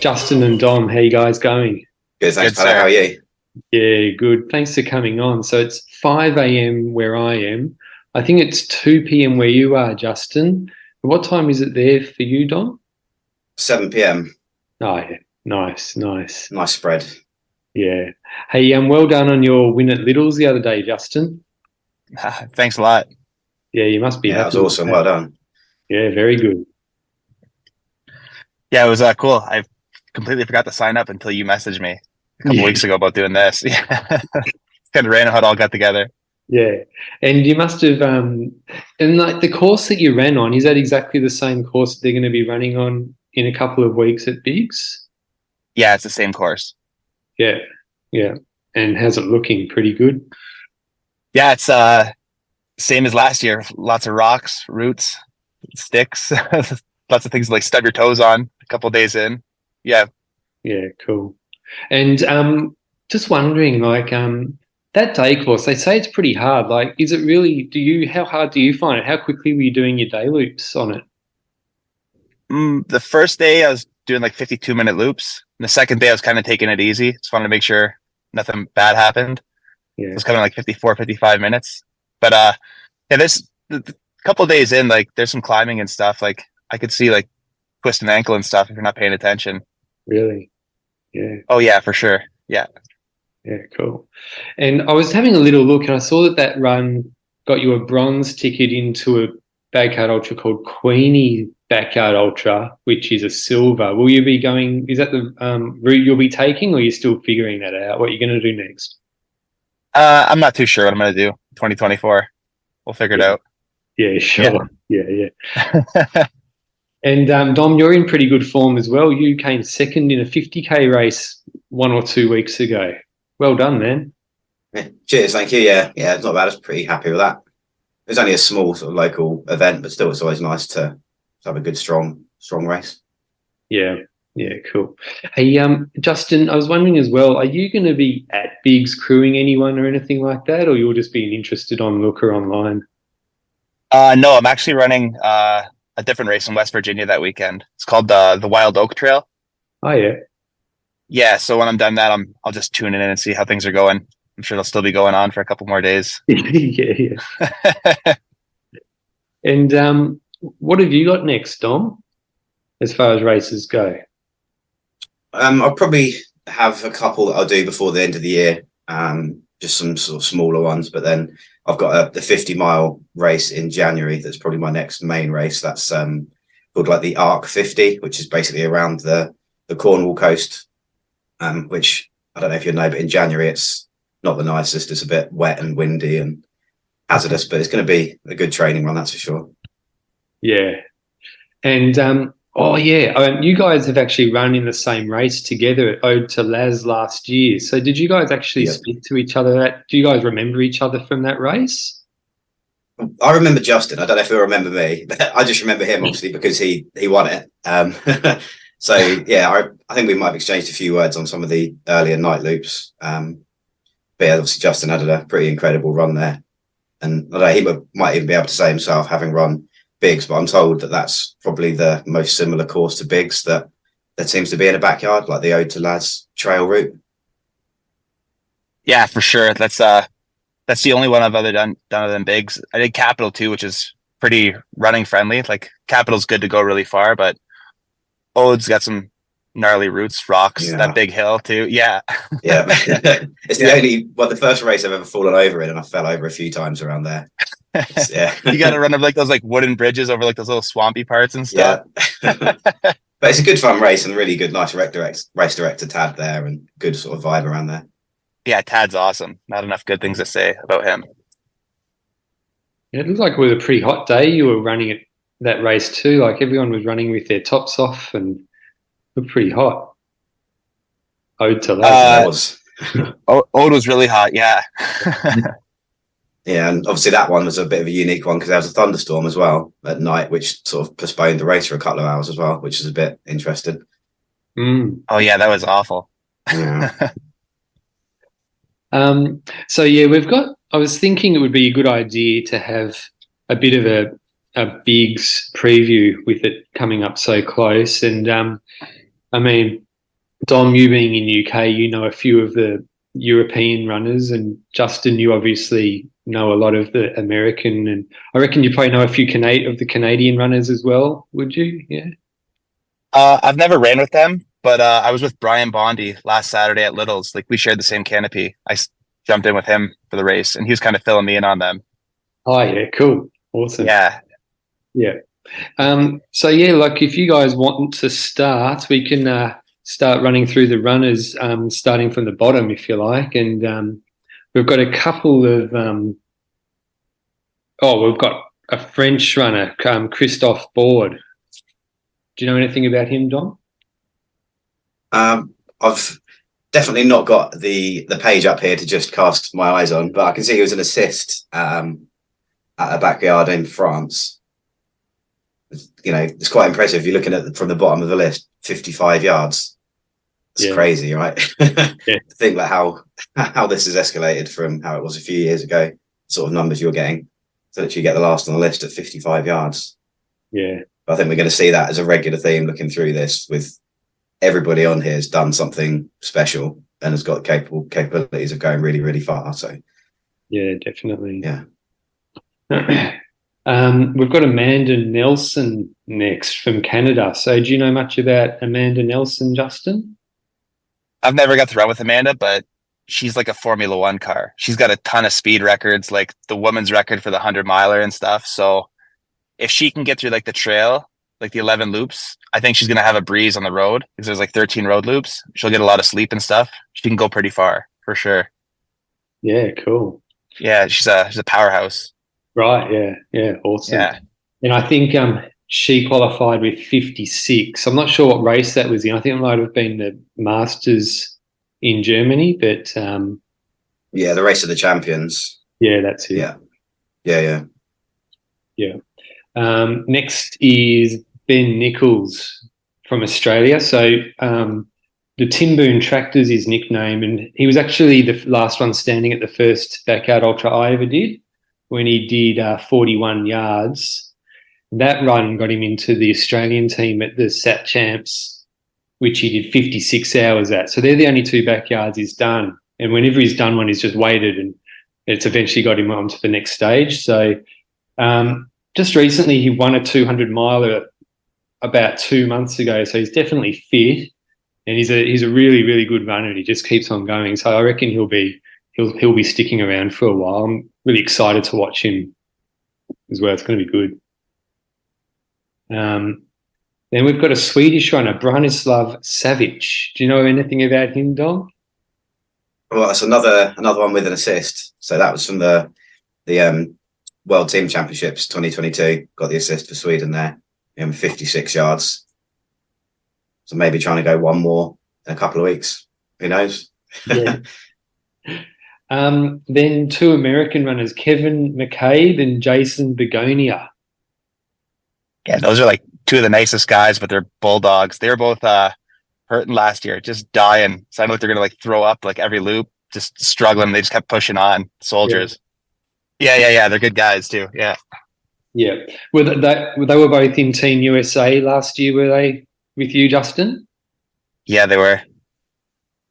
Justin and Dom, how you guys going? Good, thanks, Good, Tyler. How sir. are you? Yeah, good. Thanks for coming on. So it's 5 a.m. where I am. I think it's 2 p.m. where you are, Justin. What time is it there for you, Dom? 7 p.m. Oh, yeah. Nice, nice. Nice spread. Yeah. Hey, well done on your win at Littles the other day, Justin. Thanks a lot. Yeah, you must be Yeah, that was happy with awesome. that. Well done. Yeah, very good. Yeah, it was cool. I completely forgot to sign up until you messaged me a couple Yeah, weeks ago about doing this. Yeah, it's kind of random how it all got together. yeah. And you must have, and like the course that you ran on, is that exactly the same course that they're going to be running on in a couple of weeks at Biggs? Yeah, it's the same course. Yeah, yeah. And how's it looking? Pretty good. Yeah, it's same as last year. Lots of rocks, roots, sticks, lots of things to, like stub your toes on a couple days in. Yeah. Yeah, cool. And just wondering, like, that day course, they say it's pretty hard. Like, is it really, how hard do you find it? How quickly were you doing your day loops on it? The first day I was doing like 52-minute loops. And the second day I was kind of taking it easy. Just wanted to make sure nothing bad happened. It Yeah. was coming like 54, 55 minutes. But yeah, there's the couple days in, like there's some climbing and stuff. Like I could see like twist an ankle and stuff if you're not paying attention. Really? Yeah. Oh yeah, for sure. Yeah. Yeah, cool. And I was having a little look and I saw that that run got you a bronze ticket into a backyard ultra called Queenie Backyard Ultra, which is a silver. Will you be going, is that the route you'll be taking or are you still figuring that out? What you're going to do next? I'm not too sure what I'm gonna do. 2024. We'll figure it Yeah, out. yeah, Yeah. sure. Yeah, yeah. And Dom, you're in pretty good form as well. You came second in a 50K race 1 or 2 weeks ago. Well done, man. Yeah. Cheers, thank you. Yeah, it's not bad. I was pretty happy with that. It was only a small sort of local event, but still, it's always nice to have a good, strong race. Yeah, yeah, cool. Hey, Justin, I was wondering as well, are you going to be at Biggs crewing anyone or anything like that, or you'll just be an interested onlooker online? No, I'm actually running a different race in West Virginia that weekend. It's called the Wild Oak Trail. Oh, yeah. Yeah, so when I'm done that, I'll just tune in and see how things are going. I'm sure they'll still be going on for a couple more days. Yeah, yeah. And what have you got next, Dom, as far as races go? I'll probably have a couple that I'll do before the end of the year. Just some sort of smaller ones, but then I've got the 50-mile race in January. That's probably my next main race. That's called like the Arc 50, which is basically around the Cornwall coast. Which I don't know if you know, but in January it's not the nicest. It's a bit wet and windy and hazardous, but it's going to be a good training run, that's for sure. Yeah. And oh yeah, you guys have actually run in the same race together at Ode to Laz last year. So did you guys actually Yeah, speak to each other? Do you guys remember each other from that race? I remember Justin. I don't know if he'll remember me, but I just remember him obviously because he won it. So yeah, I think we might have exchanged a few words on some of the earlier night loops. But yeah, obviously Justin had a pretty incredible run there, and I don't know, might even be able to say himself, having run Biggs, but I'm told that that's probably the most similar course to Biggs that seems to be in a backyard, like the Ode to Lads trail route. Yeah, for sure. That's the only one I've done other than Bigs. I did Capital too, which is pretty running friendly. Like Capital's good to go really far, but Ode's got some gnarly roots, rocks, that Yeah, big hill too. Yeah. yeah. It's the Yeah. the first race I've ever fallen over in, and I fell over a few times around there. Yeah, You got to run up like those like wooden bridges over like those little swampy parts and stuff. yeah. But it's a good fun race and really good, nice race director Tad there, and good sort of vibe around there. Yeah, Tad's awesome. Not enough good things to say about him. Yeah, it looked like it was a pretty hot day. You were running it that race too. Like everyone was running with their tops off and it looked pretty hot. Ode to Laz. It Uh, was. Ode was really hot. Yeah. Yeah, and obviously that one was a bit of a unique one because there was a thunderstorm as well at night, which sort of postponed the race for a couple of hours as well, which is a bit interesting. Mm. Oh yeah, that was awful. Yeah, So yeah, I was thinking it would be a good idea to have a bit of a Biggs preview with it coming up so close. And I mean, Dom, you being in UK, you know a few of the European runners, and Justin, you obviously know a lot of the American, and I reckon you probably know a few of the Canadian runners as well. Would you? Yeah. I've never ran with them, but I was with Brian Bondi last Saturday at Little's. Like we shared the same canopy. Jumped in with him for the race, and he was kind of filling me in on them. Oh yeah, cool, awesome. Yeah, Yeah. So yeah, like if you guys want to start, we can start running through the runners, starting from the bottom, if you like, and we've got a couple of. We've got a French runner, Christophe Board. Do you know anything about him, Don? I've definitely not got the page up here to just cast my eyes on, but I can see he was an assist at a backyard in France. You know, it's quite impressive. You're looking at from the bottom of the list, 55 yards. It's crazy, right? Yeah. Think about how this has escalated from how it was a few years ago. Sort of numbers you're getting, so that you get the last on the list at 55 yards. Yeah, but I think we're going to see that as a regular theme looking through this. With everybody on here has done something special and has got capabilities of going really, really far. So yeah, definitely. Yeah. We've got Amanda Nelson next from Canada. So do you know much about Amanda Nelson, Justin? I've never got to run with Amanda, but she's like a Formula One car. She's got a ton of speed records, like the woman's record for the 100-miler and stuff. So if she can get through like the trail, like the 11 loops, I think she's going to have a breeze on the road because there's like 13 road loops. She'll get a lot of sleep and stuff. She can go pretty far for sure. Yeah, cool. Yeah, she's a powerhouse. Right, yeah, awesome. Yeah. And I think she qualified with 56. I'm not sure what race that was in. I think it might have been the Masters in Germany, but yeah, the race of the champions. Yeah, that's it. Yeah. Next is Ben Nichols from Australia. So the Timboon Tractors, his nickname, and he was actually the last one standing at the first backyard ultra I ever did, when he did 41 yards. That run got him into the Australian team at the Sat Champs, which he did 56 hours at. So they're the only two backyards he's done. And whenever he's done one, he's just waited, and it's eventually got him on to the next stage. So just recently he won a 200-miler about 2 months ago. So he's definitely fit, and he's a really, really good runner, and he just keeps on going. So I reckon he'll be sticking around for a while. I'm really excited to watch him as well. It's going to be good. Then we've got a Swedish runner, Branislav Savic. Do you know anything about him, Dom? Well, it's another one with an assist. So that was from the World Team Championships 2022. Got the assist for Sweden there, 56 yards. So maybe trying to go one more in a couple of weeks. Who knows? Yeah. Then two American runners, Kevin McCabe and Jason Begonia. Yeah, those are like two of the nicest guys, but they're bulldogs. They were both hurting last year, just dying. So I know they're gonna like throw up like every loop, just struggling. They just kept pushing on. Soldiers. Yeah. They're good guys too. Yeah. Yeah. They were both in Team USA last year, were they, with you, Justin? Yeah, they were.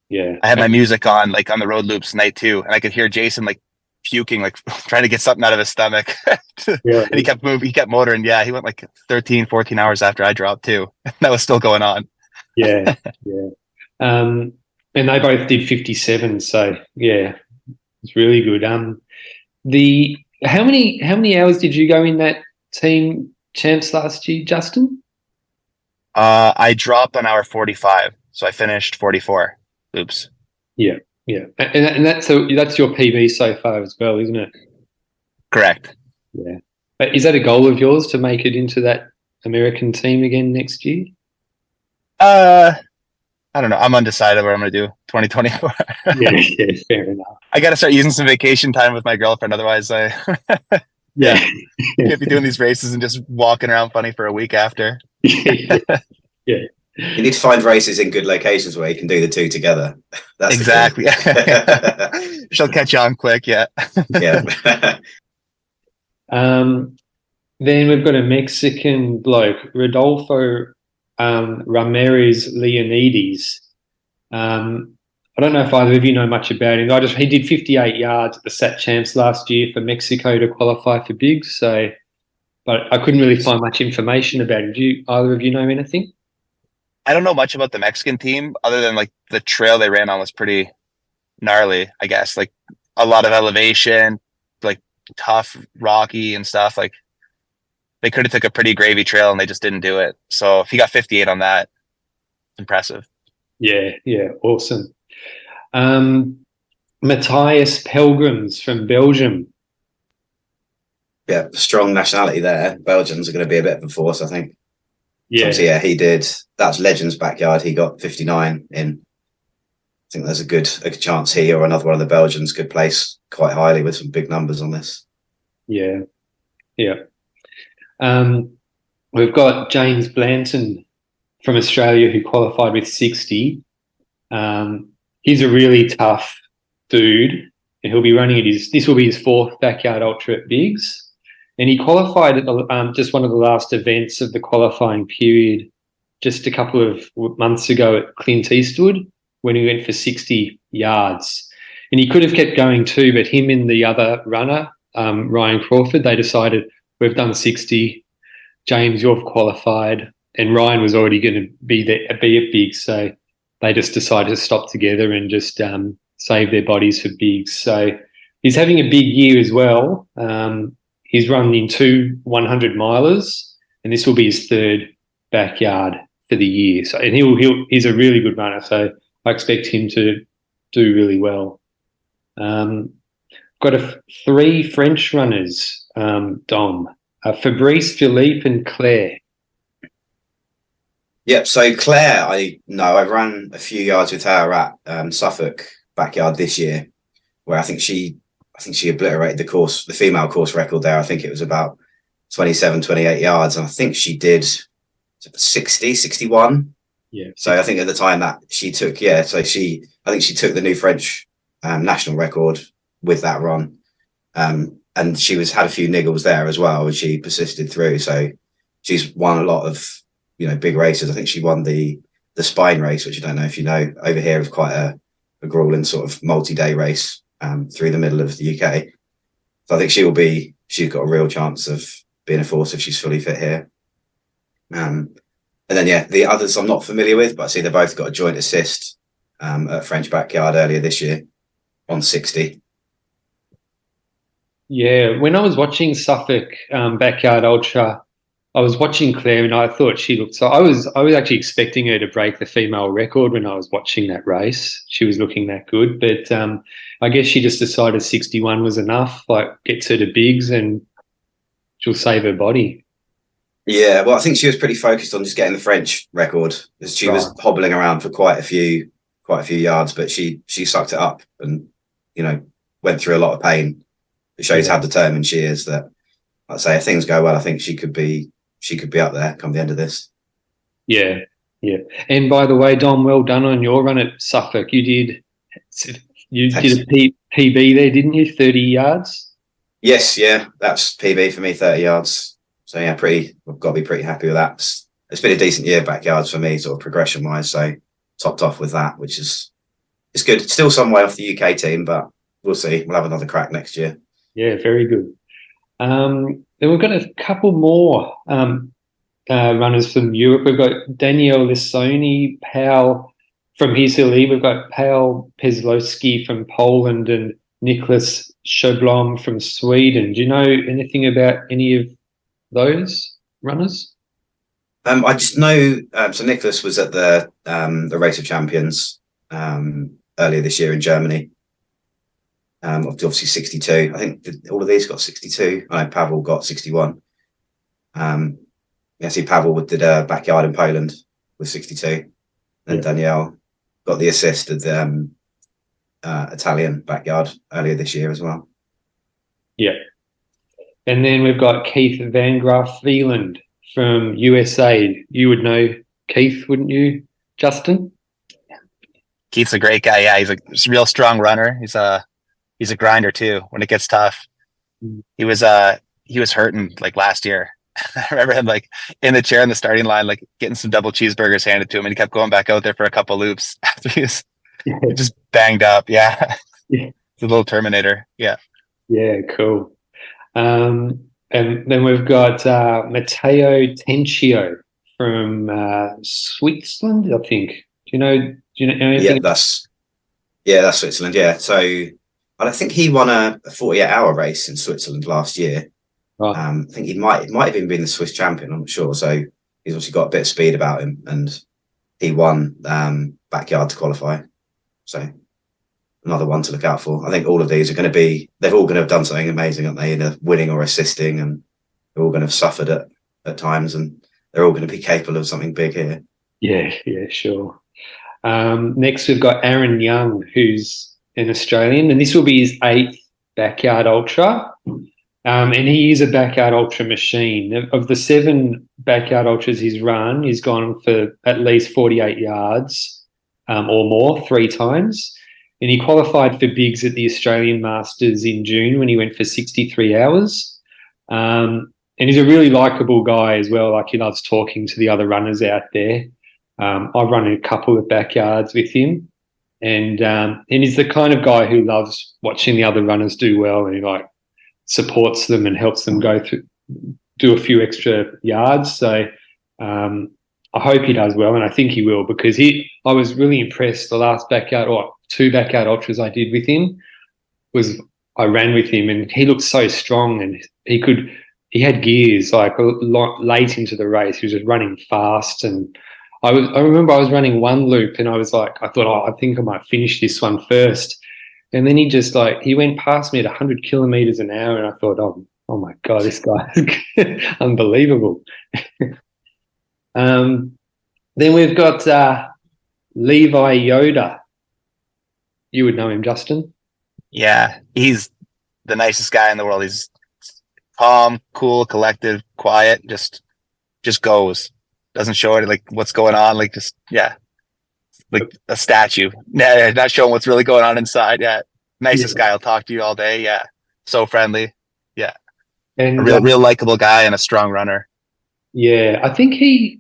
Yeah. I had my music on like on the road loops night too, and I could hear Jason like puking, like trying to get something out of his stomach. Yeah. And he kept moving, he kept motoring. Yeah, he went like 13, 14 hours after I dropped too. That was still going on. Yeah. And they both did 57, so yeah, it's really good. How many hours did you go in that team champs last year, Justin? I dropped on hour 45, so I finished 44 loops. Yeah, and that's your PB so far as well, isn't it? Correct. Yeah. But is that a goal of yours to make it into that American team again next year? I don't know. I'm undecided what I'm going to do 2024. Yeah, fair enough. I got to start using some vacation time with my girlfriend. Otherwise, I can't be doing these races and just walking around funny for a week after. Yeah. You need to find races in good locations where you can do the two together. That's exactly. She'll catch on quick. Yeah. Yeah. Then we've got a Mexican bloke, Rodolfo Ramirez Leonides. I don't know if either of you know much about him. He did 58 yards at the Sat Champs last year for Mexico to qualify for bigs. So, but I couldn't really find much information about him. Do either of you know anything? I don't know much about the Mexican team other than like the trail they ran on was pretty gnarly, I guess. Like a lot of elevation, like tough, rocky and stuff. Like they could have took a pretty gravy trail and they just didn't do it. So if he got 58 on that, impressive. Yeah, awesome. Matthias Pelgrims from Belgium. Yeah, strong nationality there. Belgians are going to be a bit of a force, I think. Yeah. So, he did. That's Legends backyard. He got 59 in. I think there's a good chance he or another one of the Belgians could place quite highly with some big numbers on this. Yeah. We've got James Blanton from Australia who qualified with 60. He's a really tough dude, and he'll be running this will be his 4th backyard ultra at bigs. And he qualified at just one of the last events of the qualifying period just a couple of months ago at Clint Eastwood when he went for 60 yards. And he could have kept going too, but him and the other runner, Ryan Crawford, they decided, we've done 60. James, you've qualified. And Ryan was already going to be at bigs. So they just decided to stop together and just save their bodies for bigs. So he's having a big year as well. He's run in 2 100 milers, and this will be his 3rd backyard for the year. So, and he's a really good runner. So I expect him to do really well. Got 3 French runners, Dom, Fabrice, Philippe, and Claire. Yep. So Claire, I've run a few yards with her at Suffolk backyard this year, where I think she obliterated the female course record there. I think it was about 27, 28 yards. And I think she did 60, 61. Yeah. So I think at the time that she took, I think she took the new French national record with that run. And she had a few niggles there as well, and she persisted through. So she's won a lot of, big races. I think she won the Spine race, which I don't know if you know, over here is quite a grueling sort of multi-day race through the middle of the UK. So I think she's got a real chance of being a force if she's fully fit here. And then, the others I'm not familiar with, but I see they both got a joint assist at French backyard earlier this year on 60. Yeah, when I was watching Suffolk Backyard Ultra, I was watching Claire and I thought she looked so. I was actually expecting her to break the female record when I was watching that race. She was looking that good, but I guess she just decided 61 was enough. Like gets her to bigs and she'll save her body. Yeah, well, I think she was pretty focused on just getting the French record. She was hobbling around for quite a few yards, but she sucked it up and went through a lot of pain. It shows how determined she is. That, I'd say, if things go well, I think she could be up there come the end of this. Yeah. And by the way, Dom, well done on your run at Suffolk. You did a PB there, didn't you? 30 yards. Yes, that's PB for me, 30 yards. So I've got to be pretty happy with that. It's been a decent year backyards for me, sort of progression wise. So topped off with that, which is good. It's still some way off the UK team, but we'll see. We'll have another crack next year. Yeah, very good. Then we've got a couple more runners from Europe. We've got Daniel Lissoni, Paul from Hiseli. We've got Paul Peslowski from Poland and Nicholas Sjöblom from Sweden. Do you know anything about any of those runners? I just know. So Nicholas was at the Race of Champions earlier this year in Germany. Obviously 62. I think all of these got 62. I know Pavel got 61. See Pavel did a backyard in Poland with 62. And Danielle got the assist at the Italian backyard earlier this year as well. Yeah. And then we've got Keith Van Graaf Veland from USA. You would know Keith, wouldn't you, Justin? Keith's a great guy. Yeah, he's a real strong runner. He's a grinder too when it gets tough. He was hurting like last year I remember him like in the chair in the starting line, like getting some double cheeseburgers handed to him, and he kept going back out there for a couple loops after he was Yeah, just banged up. Yeah, yeah, the little Terminator. Yeah, yeah, cool. And then we've got Matteo Tencio from Switzerland, I think. Do you know Yeah, anything? that's Switzerland. Yeah, so I don't think he won a 48-hour race in Switzerland last year. Right. I think he might have even been the Swiss champion. I'm not sure. So he's obviously got a bit of speed about him, and he won backyard to qualify. So another one to look out for. I think all of these are going to be. They're all going to have done something amazing, aren't they? Either winning or assisting, and they're all going to have suffered at times, and they're all going to be capable of something big here. Yeah, yeah, sure. Next, we've got Aaron Young, who's an Australian, and this will be his 8th backyard ultra. And he is a backyard ultra machine. Of the 7 backyard ultras he's run, he's gone for at least 48 yards or more 3 times. And he qualified for bigs at the Australian Masters in June when he went for 63 hours. And he's a really likable guy as well. Like, he loves talking to the other runners out there. I've run a couple of backyards with him, and he's the kind of guy who loves watching the other runners do well, and he supports them and helps them do a few extra yards. So I hope he does well, and I think he will, because I was really impressed. The last backyard, or 2 backyard ultras I did with him, I ran with him, and he looked so strong, and he had gears late into the race. He was just running fast, and I remember I was running one loop, and I thought, I think I might finish this one first. And then he went past me at 100 kilometers an hour, and I thought, oh my God, this guy is unbelievable. Then we've got Levi Yoda. You would know him, Justin. yeah. He's the nicest guy in the world. He's calm, cool, collected, quiet. Just goes. Doesn't show it like what's going on. Like like a statue. Yeah, not showing what's really going on inside. Yeah, nicest guy. I'll talk to you all day. Yeah, so friendly. Yeah, And a real likable guy and a strong runner. yeah, I think he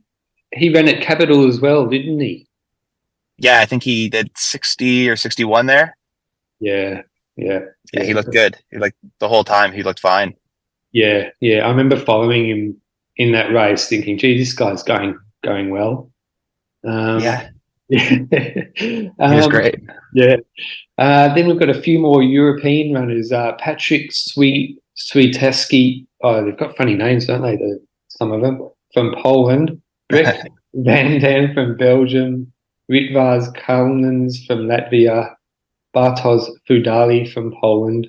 ran at Capital as well, didn't he? Yeah, I think he did 60 or 61 there. Yeah, yeah, Yeah, he looked good. The whole time he looked fine. yeah, yeah. I remember following him in that race, thinking, "Gee, this guy's going well." Yeah, Yeah. he was great. Yeah. Then we've got a few more European runners. Patrick Swiatkowski. Oh, they've got funny names, don't they? Some of them from Poland. Rick Van Dam from Belgium. Ritvars Kalnins from Latvia. Bartosz Fudali from Poland.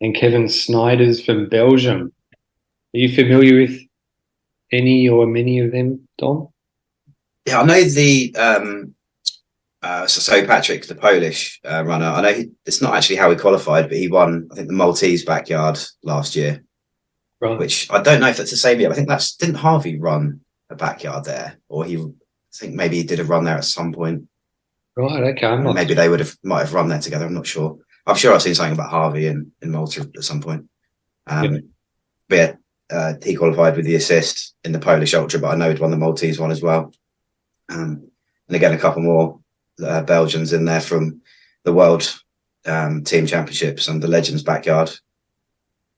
And Kevin Snyders from Belgium. Are you familiar with any or many of them, Dom? Yeah, I know the so Patrick, the Polish runner. I know it's not actually how he qualified, but he won, I think, the Maltese backyard last year. Right. Which I don't know if that's the same year. I think didn't Harvey run a backyard there, or I think maybe he did a run there at some point. Right. Okay. I'm not. Maybe they might have run there together. I'm not sure. I'm sure I've seen something about Harvey in Malta at some point. But yeah, he qualified with the assist in the Polish Ultra, but I know he'd won the Maltese one as well. And again, a couple more Belgians in there from the World Team Championships and the Legends backyard.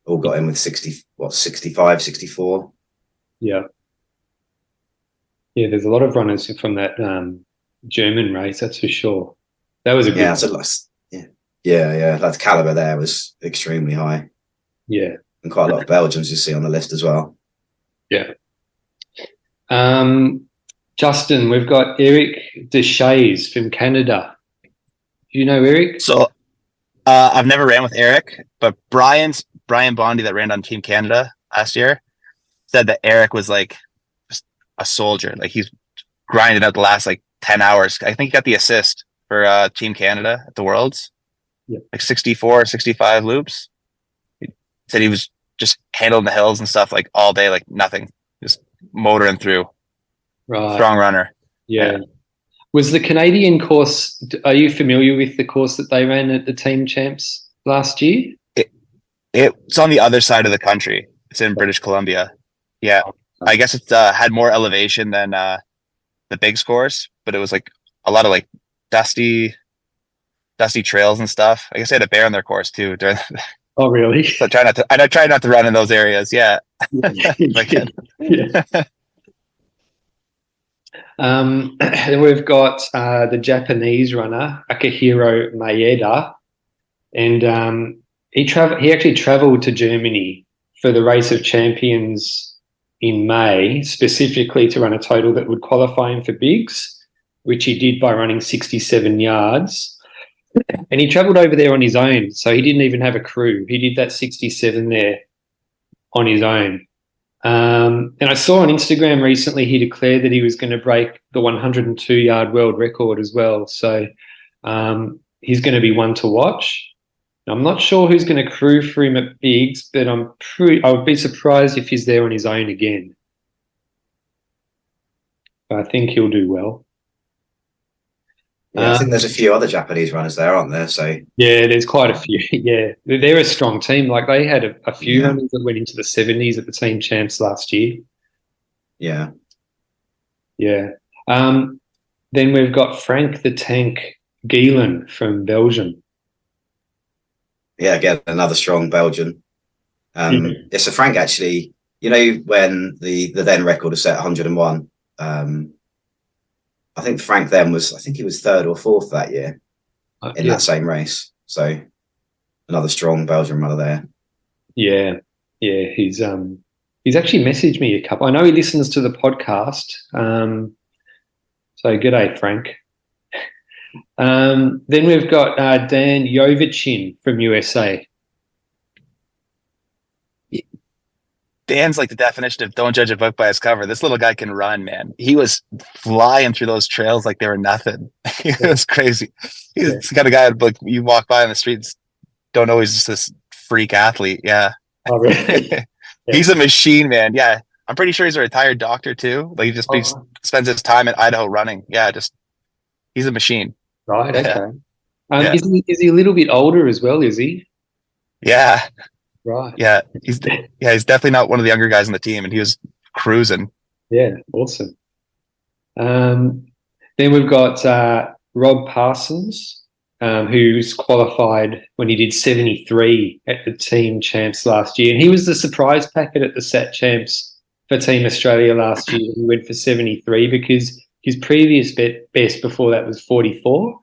All got in with 65, 64. Yeah. Yeah, there's a lot of runners from that German race, that's for sure. That was a good yeah. That caliber there was extremely high. Yeah. And quite a lot of Belgians you see on the list as well. Yeah. Justin, we've got Eric Deshays from Canada. Do you know Eric? So I've never ran with Eric, but Brian Bondi that ran on Team Canada last year said that Eric was just a soldier. He's grinded out the last 10 hours. I think he got the assist for Team Canada at the Worlds. Yeah. 64, 65 loops. He said he was just handling the hills and stuff all day, nothing, just motoring through. Right. Strong runner. Yeah. Was the Canadian course, are you familiar with the course that they ran at the Team Champs last year? It's on the other side of the country. It's in British Columbia. Yeah. I guess it had more elevation than the big scores, but it was like a lot of like dusty trails and stuff. I guess they had a bear on their course too during. Oh, really? So I try not to run in those areas. Yeah, if I can. Yeah. Then we've got the Japanese runner Akihiro Maeda, and he actually travelled to Germany for the Race of Champions in May, specifically to run a total that would qualify him for bigs, which he did by running 67 yards. And he travelled over there on his own, so he didn't even have a crew. He did that 67 there on his own. And I saw on Instagram recently he declared that he was going to break the 102-yard world record as well. So he's going to be one to watch. I'm not sure who's going to crew for him at bigs, but I would be surprised if he's there on his own again. I think he'll do well. Yeah, I think there's a few other Japanese runners there, aren't there? So yeah, there's quite a few. Yeah, they're a strong team. Like they had a few runners that went into the 70s at the team champs last year. Yeah. Yeah. Then we've got Frank the Tank Gielen from Belgium. Yeah, again, another strong Belgian. Yeah, so Frank actually, when the then record was set at 101, I think Frank then he was third or fourth that year in that same race. So another strong Belgian runner there. Yeah. Yeah. He's actually messaged me a couple. I know he listens to the podcast. So g'day, Frank. Then we've got Dan Jovicin from USA. Dan's like the definition of don't judge a book by its cover. This little guy can run, man. He was flying through those trails like they were nothing. It was crazy. He's the kind of guy like you walk by on the streets, don't know he's just this freak athlete. Yeah. Oh, really? He's a machine, man. Yeah. I'm pretty sure he's a retired doctor too. Like he spends his time in Idaho running. Yeah, he's a machine. Right, okay. Is he a little bit older as well, is he? Yeah. Right. Yeah. He's definitely not one of the younger guys on the team, and he was cruising. Yeah, awesome. Then we've got Rob Parsons, who's qualified when he did 73 at the team champs last year. And he was the surprise packet at the SAT champs for Team Australia last year. He went for 73 because his previous best before that was 44.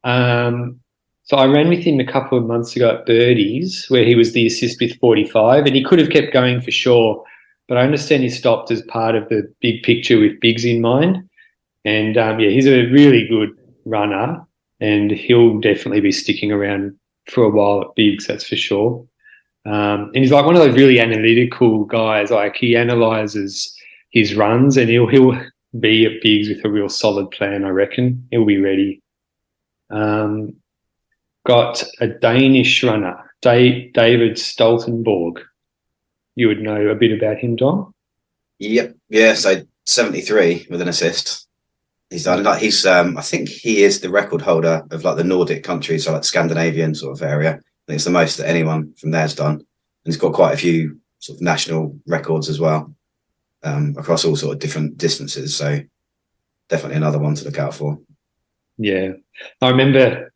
So I ran with him a couple of months ago at Birdies, where he was the assist with 45, and he could have kept going for sure. But I understand he stopped as part of the big picture with bigs in mind. And he's a really good runner, and he'll definitely be sticking around for a while at bigs, that's for sure. And he's like one of those really analytical guys. Like he analyzes his runs, and he'll be at bigs with a real solid plan. I reckon he'll be ready. Got a Danish runner, David Stoltenborg. You would know a bit about him, Dom? Yep. Yeah. So 73 with an assist. He's done like I think he is the record holder of like the Nordic countries, so like Scandinavian sort of area. I think it's the most that anyone from there's done. And he's got quite a few sort of national records as well, across all sort of different distances. So definitely another one to look out for. Yeah. I remember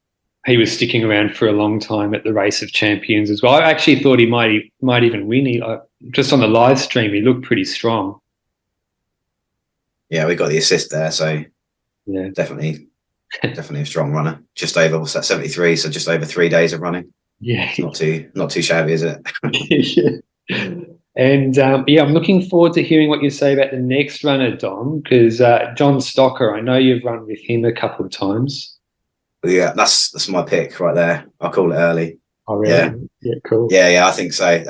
he was sticking around for a long time at the Race of Champions as well. I actually thought he might even win. He, just on the live stream, he looked pretty strong. Yeah, we got the assist there, so yeah, definitely a strong runner. Just over, what's that, 73? So just over 3 days of running. Yeah, not too shabby, is it? Yeah. And I'm looking forward to hearing what you say about the next runner, Dom, because John Stocker, I know you've run with him a couple of times. Yeah, that's my pick right there. I'll call it early. Oh, really? Yeah, cool. Yeah, I think so.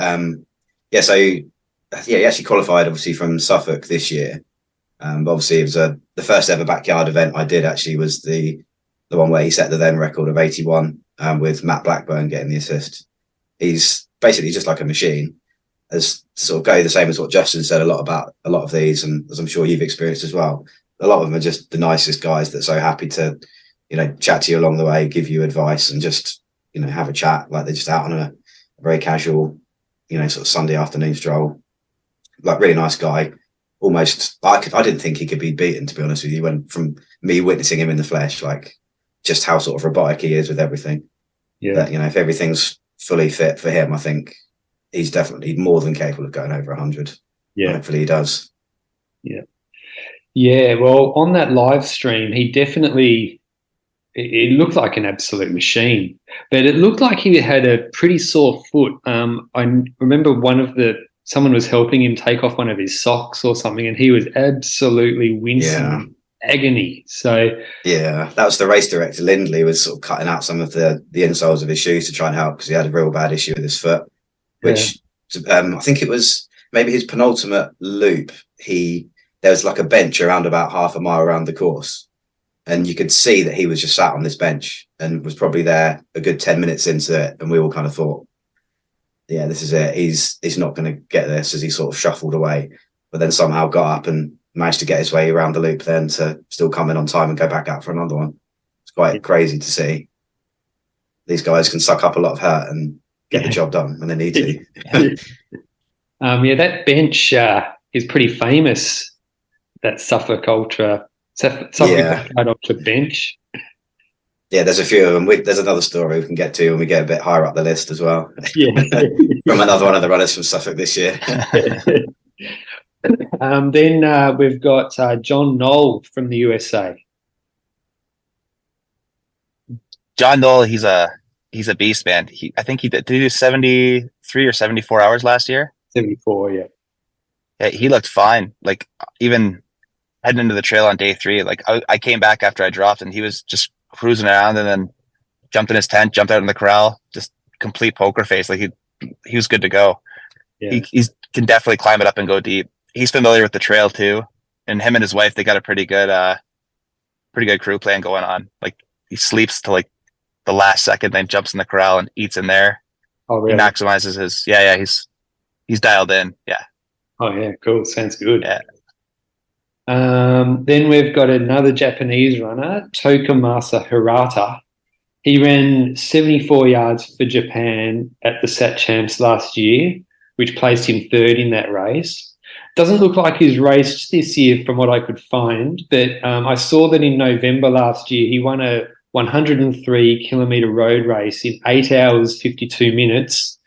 So he actually qualified obviously from Suffolk this year. But obviously it was the first ever backyard event I did actually was the one where he set the then record of 81 with Matt Blackburn getting the assist. He's basically just like a machine. As sort of go the same as what Justin said a lot about a lot of these, and as I'm sure you've experienced as well. A lot of them are just the nicest guys that are so happy to, chat to you along the way, give you advice, and just, have a chat. Like they're just out on a very casual, sort of Sunday afternoon stroll. Like really nice guy. almost, I didn't think he could be beaten, to be honest with you, when from me witnessing him in the flesh, like just how sort of robotic he is with everything. Yeah. That, if everything's fully fit for him, I think he's definitely more than capable of going over 100. Yeah. Hopefully he does. Yeah. Yeah. Well, on that live stream, he definitely, it looked like an absolute machine, but it looked like he had a pretty sore foot. I remember someone was helping him take off one of his socks or something, and he was absolutely wincing agony. So yeah, that was the race director. Lindley was sort of cutting out some of the insoles of his shoes to try and help, because he had a real bad issue with his foot, which I think it was maybe his penultimate loop. There was like a bench around about half a mile around the course, and you could see that he was just sat on this bench and was probably there a good 10 minutes into it. And we all kind of thought, yeah, this is it. He's not going to get this, as he sort of shuffled away, but then somehow got up and managed to get his way around the loop then to still come in on time and go back out for another one. It's quite crazy to see. These guys can suck up a lot of hurt and get the job done when they need to. That bench is pretty famous, that Suffolk Ultra bench. Yeah, there's a few of them. There's another story we can get to when we get a bit higher up the list as well. Yeah. From another one of the runners from Suffolk this year. Then we've got John Knoll from the USA. John Knoll, he's a beast, man. I think he did do 73 or 74 hours last year. 74, yeah. Yeah, he looked fine. Like, even heading into the trail on day 3, like I came back after I dropped, and he was just cruising around, and then jumped in his tent, jumped out in the corral, just complete poker face. Like he was good to go. Yeah. He can definitely climb it up and go deep. He's familiar with the trail too, and him and his wife, they got a pretty good crew plan going on. Like, he sleeps to like the last second, then jumps in the corral and eats in there. Oh, really? He maximizes his he's dialed in. Yeah. Oh yeah, cool. Sounds good. Yeah. Then we've got another Japanese runner, Tokumasa Hirata. He ran 74 yards for Japan at the Sat Champs last year, which placed him third in that race. Doesn't look like he's raced this year from what I could find, but I saw that in November last year he won a 103-kilometre road race in 8 hours, 52 minutes,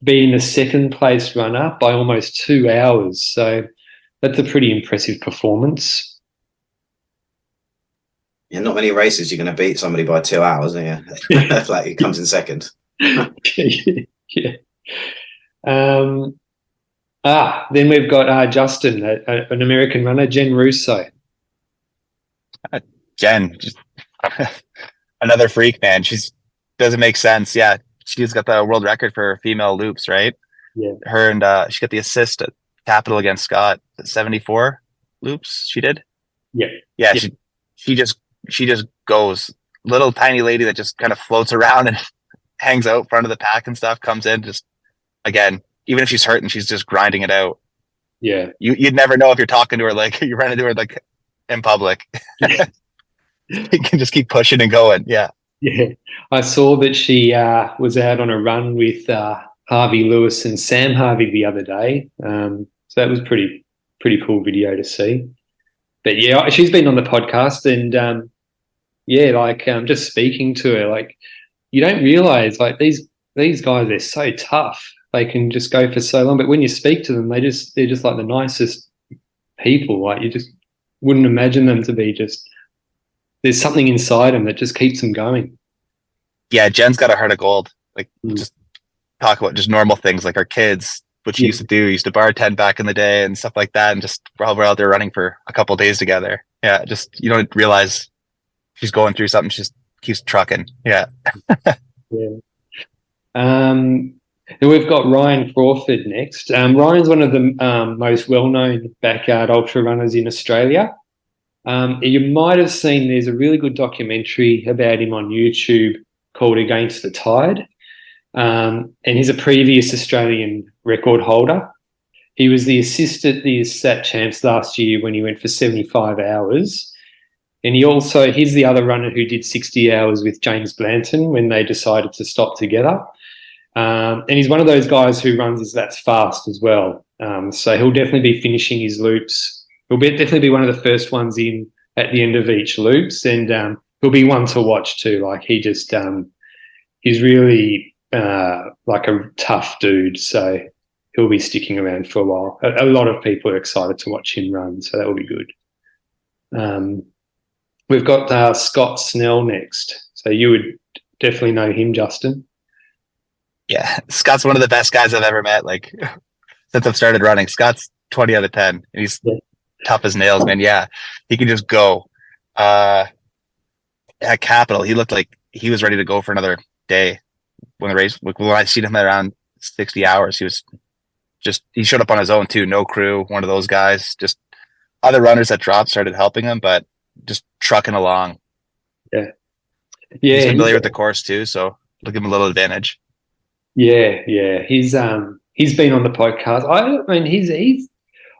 being the second place runner by almost 2 hours. So that's a pretty impressive performance. Yeah, not many races you're going to beat somebody by 2 hours, are you? Like, he comes in second. Yeah. Then we've got Justin, an American runner, Jen Russo. Jen, just another freak, man. Doesn't make sense. Yeah, she's got the world record for female loops, right? Yeah. Her and she got the assist at Capital against Scott. 74 loops she did. Yeah. Yeah. She just goes. Little tiny lady that just kind of floats around and hangs out front of the pack and stuff. Comes in, just, again, even if she's hurting, she's just grinding it out. Yeah. You'd never know if you're talking to her, like you're running to her like in public. You can just keep pushing and going. Yeah. Yeah. I saw that she was out on a run with Harvey Lewis and Sam Harvey the other day. So that was pretty cool video to see. But yeah, she's been on the podcast, and just speaking to her, like, you don't realize, like, these guys, they're so tough. They can just go for so long, but when you speak to them, they're just like the nicest people. Like, you just wouldn't imagine them to be just. There's something inside them that just keeps them going. Yeah, Jen's got a heart of gold. Like, just talk about just normal things, like our kids, what she used to do. Used to bartend back in the day and stuff like that, and just while we're out there running for a couple of days together. Yeah, just, you don't realize she's going through something. She just keeps trucking. Yeah. Yeah. Then we've got Ryan Crawford next. Ryan's one of the most well-known backyard ultra runners in Australia. You might have seen, there's a really good documentary about him on YouTube called Against the Tide. And he's a previous Australian record holder. He was the assist at the Sat Champs last year when he went for 75 hours. And he's the other runner who did 60 hours with James Blanton when they decided to stop together. And he's one of those guys who runs his laps fast as well. So he'll definitely be finishing his loops he'll definitely be one of the first ones in at the end of each loops, and he'll be one to watch too. Like he just he's really like a tough dude, so he'll be sticking around for a while. A lot of people are excited to watch him run, so that will be good. We've got Scott Snell next, so you would definitely know him, Justin. Yeah, Scott's one of the best guys I've ever met. Like since I've started running, Scott's 20 out of 10. And he's tough as nails, man. Yeah, he can just go. At Capital, he looked like he was ready to go for another day. When I seen him around 60 hours, he showed up on his own too. No crew, one of those guys. Just other runners that dropped started helping him, but just trucking along. Yeah. He's familiar with the course too, so it'll give him a little advantage. Yeah. He's been on the podcast. I mean,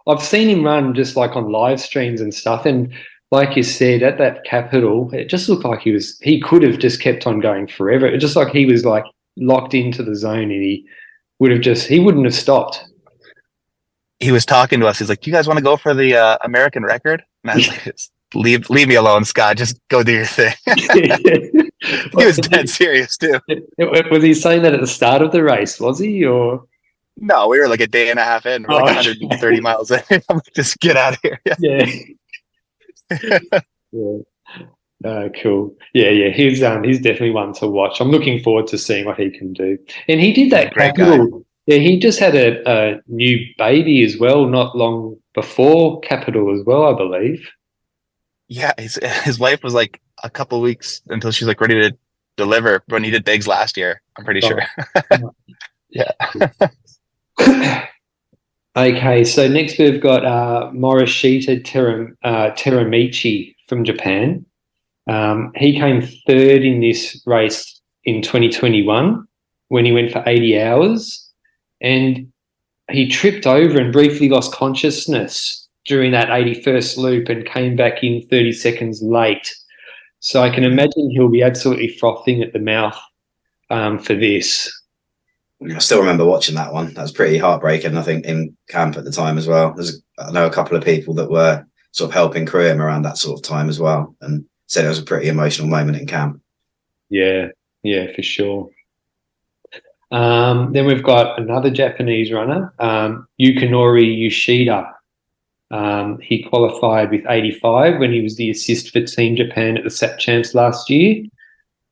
I've seen him run just like on live streams and stuff, and like you said, at that Capital, it just looked like he could have just kept on going forever. It just like he was like locked into the zone, and he wouldn't have stopped. He was talking to us. He's like, "Do you guys want to go for the American record?" And I was like, leave me alone, Scott. Just go do your thing." He was dead serious too. Was he saying that at the start of the race? Was he or? No, we were like a day and a half in. We're like 130 miles in. I'm like, just get out of here. Yeah. Cool. Yeah. He's definitely one to watch. I'm looking forward to seeing what he can do. And he did that Capital. Yeah, he just had a new baby as well, not long before Capital as well, I believe. Yeah, his wife was like a couple of weeks until she's like ready to deliver when he did bigs last year. I'm pretty sure. Yeah. Okay, so next we've got Morishita Teramichi from Japan. He came third in this race in 2021 when he went for 80 hours, and he tripped over and briefly lost consciousness during that 81st loop and came back in 30 seconds late. So I can imagine he'll be absolutely frothing at the mouth for this. I still remember watching that one. That was pretty heartbreaking, I think, in camp at the time as well. I know a couple of people that were sort of helping crew him around that sort of time as well, and said it was a pretty emotional moment in camp. Yeah, for sure. Then we've got another Japanese runner, Yukinori Yoshida. He qualified with 85 when he was the assist for Team Japan at the SAP Champs last year.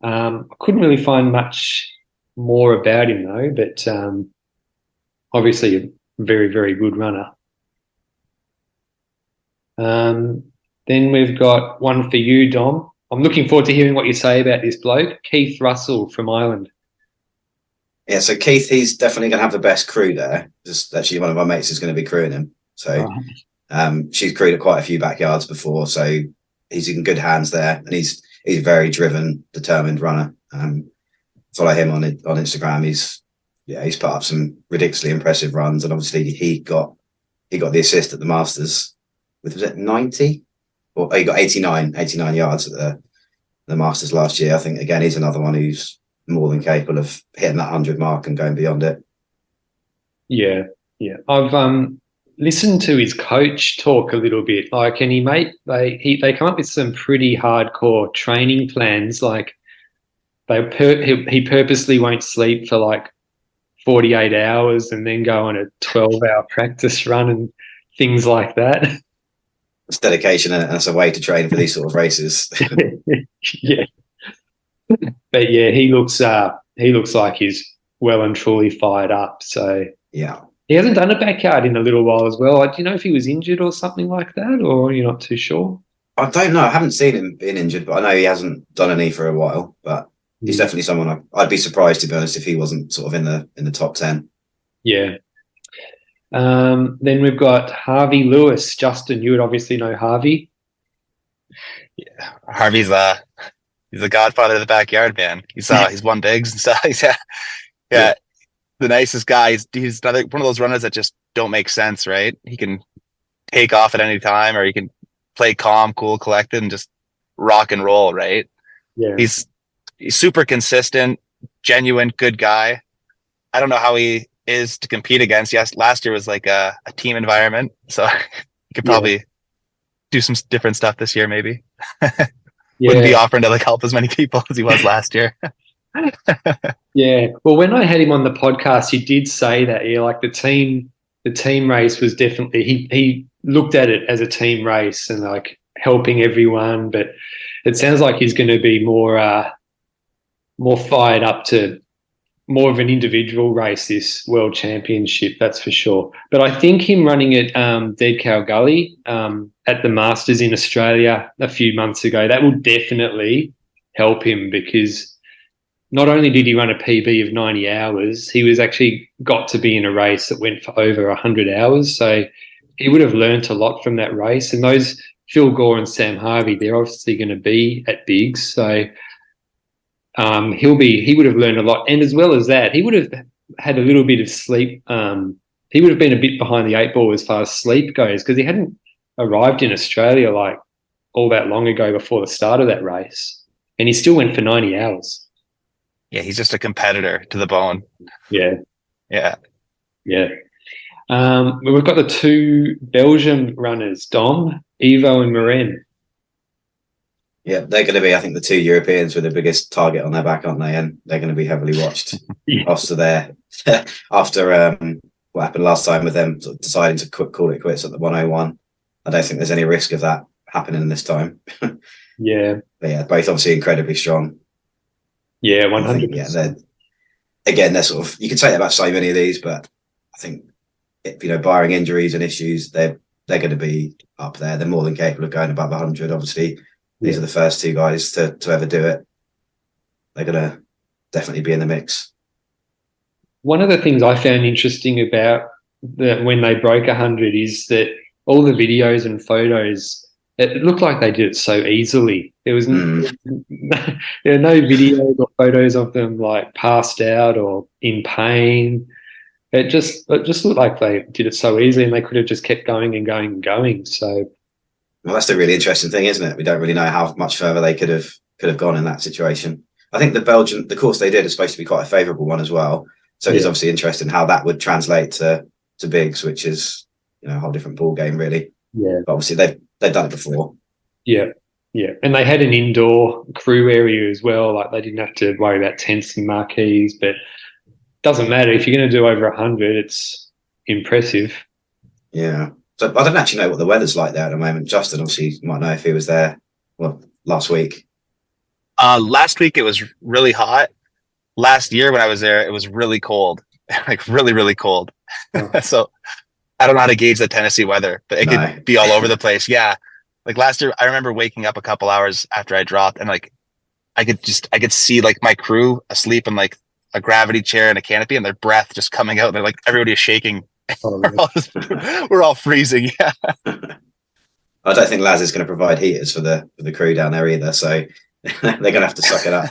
I couldn't really find much more about him though, but obviously a very, very good runner. Then we've got one for you, Dom. I'm looking forward to hearing what you say about this bloke, Keith Russell from Ireland. Yeah, so Keith, he's definitely going to have the best crew there. Just actually, one of my mates is going to be crewing him. So she's crewed at quite a few backyards before, so he's in good hands there, and he's a very driven, determined runner. Follow him on Instagram. He's put up some ridiculously impressive runs, and obviously he got the assist at the Masters with, was it 90? Or he got 89 yards at the Masters last year. I think again he's another one who's more than capable of hitting that 100 mark and going beyond it. Yeah. I've listened to his coach talk a little bit, like, and they come up with some pretty hardcore training plans. Like he purposely won't sleep for like 48 hours and then go on a 12-hour practice run and things like that. It's dedication, and it's a way to train for these sort of races. Yeah. But yeah, he looks like he's well and truly fired up. So yeah, he hasn't done a backyard in a little while as well. Do you know if he was injured or something like that, or you're not too sure? I don't know. I haven't seen him being injured, but I know he hasn't done any for a while. But he's definitely someone I'd be surprised, to be honest, if he wasn't sort of in the top 10. Yeah. Then we've got Harvey Lewis. Justin, you would obviously know Harvey. Yeah, Harvey's he's the godfather of the backyard, man. He's won bigs and stuff. Yeah. The nicest guy. He's another one of those runners that just don't make sense, right? He can take off at any time, or he can play calm, cool, collected, and just rock and roll, right? Yeah. He's super consistent, genuine, good guy. I don't know how he is to compete against. Yes, last year was like a team environment, so you could probably do some different stuff this year. Maybe Yeah. wouldn't be offering to like help as many people as he was last year. Yeah. Well, when I had him on the podcast, he did say that, yeah, like the team race was definitely, he looked at it as a team race and like helping everyone, but it sounds like he's going to be more fired up to more of an individual race, this World Championship, that's for sure. But I think him running at Dead Cow Gully at the Masters in Australia a few months ago, that will definitely help him, because not only did he run a PB of 90 hours, he was actually got to be in a race that went for over 100 hours. So he would have learnt a lot from that race. And those Phil Gore and Sam Harvey, they're obviously going to be at Biggs. So he would have learned a lot. And as well as that, he would have had a little bit of sleep. He would have been a bit behind the eight ball as far as sleep goes, because he hadn't arrived in Australia like all that long ago before the start of that race. And he still went for 90 hours. Yeah, he's just a competitor to the bone. Yeah. Yeah. Yeah. We've got the two Belgium runners, Dom, Ivo and Maren. Yeah, they're going to be, I think, the two Europeans with the biggest target on their back, aren't they? And they're going to be heavily watched. After what happened last time with them sort of deciding to call it quits at the 101. I don't think there's any risk of that happening this time. Yeah. But yeah, both obviously incredibly strong. Yeah, 100%. They're sort of, you can say that about so many of these, but I think, barring injuries and issues, they're going to be up there. They're more than capable of going above 100. Obviously, these are the first two guys to ever do it. They're going to definitely be in the mix. One of the things I found interesting about when they broke 100 is that all the videos and photos, it looked like they did it so easily. There was there were no videos or photos of them like passed out or in pain. It just looked like they did it so easily, and they could have just kept going and going and going. So, well, that's the really interesting thing, isn't it? We don't really know how much further they could have gone in that situation. I think the course they did is supposed to be quite a favourable one as well. So it's obviously interesting how that would translate to Biggs, which is a whole different ball game, really. Yeah. But obviously they've done it before. Yeah. Yeah. And they had an indoor crew area as well. Like they didn't have to worry about tents and marquees, but it doesn't matter. If you're going to do over 100, it's impressive. Yeah. So I don't actually know what the weather's like there at the moment. Justin obviously might know if he was there, last week. Last week it was really hot. Last year when I was there, it was really cold, like really, really cold. Oh. So I don't know how to gauge the Tennessee weather, but it could be all over the place. Yeah. Like last year, I remember waking up a couple hours after I dropped, and like I could see like my crew asleep in like a gravity chair and a canopy, and their breath just coming out. They're like, everybody is shaking. Oh, we're all freezing. Yeah. I don't think Laz is going to provide heaters for the crew down there either, so they're going to have to suck it up.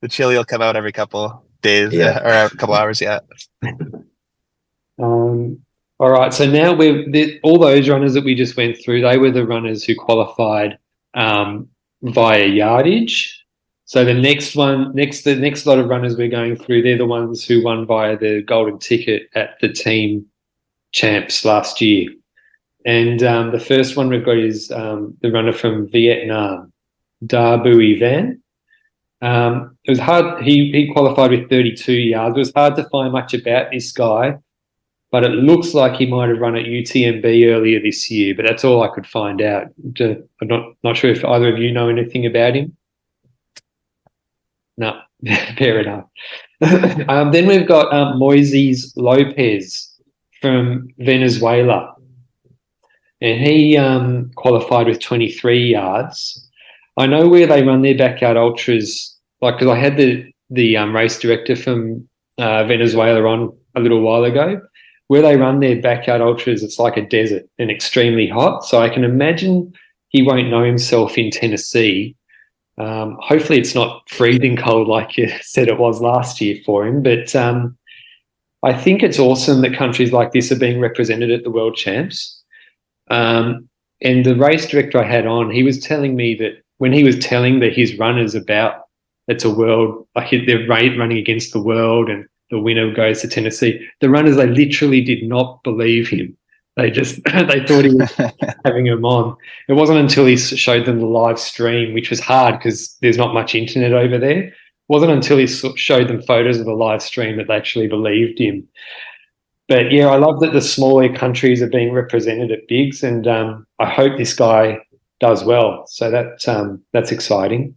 The chili will come out every couple days, or a couple hours. Yeah. All right. So now all those runners that we just went through, they were the runners who qualified via yardage. So the next lot of runners we're going through, they're the ones who won via the golden ticket at the team champs last year. And the first one we've got is the runner from Vietnam, Da Bui Van. It was hard. He qualified with 32 yards. It was hard to find much about this guy, but it looks like he might have run at UTMB earlier this year, but that's all I could find out. I'm not sure if either of you know anything about him. No, fair enough. Then we've got Moises Lopez from Venezuela, and he qualified with 23 yards. I know where they run their backyard ultras, like because I had the race director from Venezuela on a little while ago. Where they run their backyard ultras, it's like a desert and extremely hot. So I can imagine he won't know himself in Tennessee. Hopefully it's not freezing cold like you said it was last year for him. But I think it's awesome that countries like this are being represented at the World Champs. And the race director I had on, he was telling me that when he was telling his runners about it's a world, like they're running against the world and the winner goes to Tennessee, the runners, they literally did not believe him. They just they thought he was having him on. It wasn't until he showed them the live stream, which was hard because there's not much internet over there. It wasn't until he showed them photos of the live stream that they actually believed him. But yeah, I love that the smaller countries are being represented at bigs, and I hope this guy does well. So that's exciting.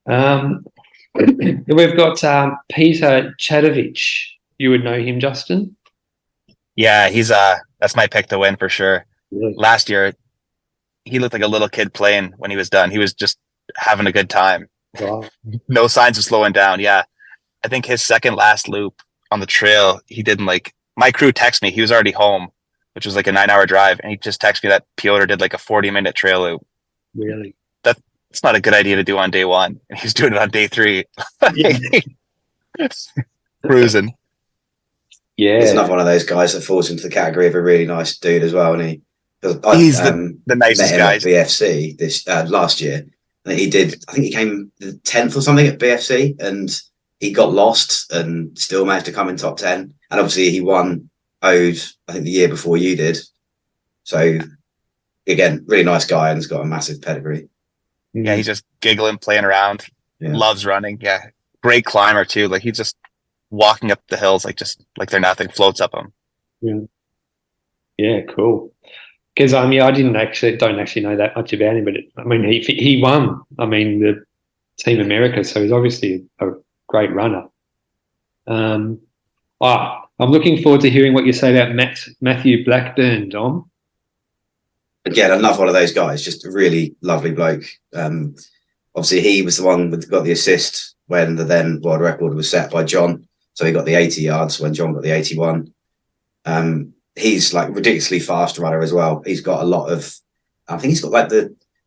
We've got Peter Chadovich. You would know him, Justin? Yeah, he's that's my pick to win for sure. Really? Last year, he looked like a little kid playing when he was done. He was just having a good time. Wow. No signs of slowing down. Yeah, I think his second last loop on the trail, he didn't like. My crew texted me. He was already home, which was like a 9-hour drive, and he just texted me that Piotr did like a 40-minute trail loop. Really? It's not a good idea to do on day one, and he's doing it on day 3. Yeah. Cruising. Yeah. He's another one of those guys that falls into the category of a really nice dude as well. And He's the nicest met him guy. at BFC this last year. And he did, I think he came the 10th or something at BFC, and he got lost and still managed to come in top 10. And obviously he won Ode, I think the year before you did. So again, really nice guy, and has got a massive pedigree. Yeah, he's just giggling, playing around, loves running. Yeah, great climber too. Like he's just walking up the hills like they're nothing, floats up them. Yeah, cool. Because I don't actually know that much about him, but he won. The Team America, so he's obviously a great runner. I'm looking forward to hearing what you say about Matthew Blackburn, Dom. Again, another one of those guys, just a really lovely bloke. Obviously, he was the one that got the assist when the then world record was set by John. So he got the 80 yards when John got the 81. He's like ridiculously fast runner as well. He's got a lot of, I think he's got like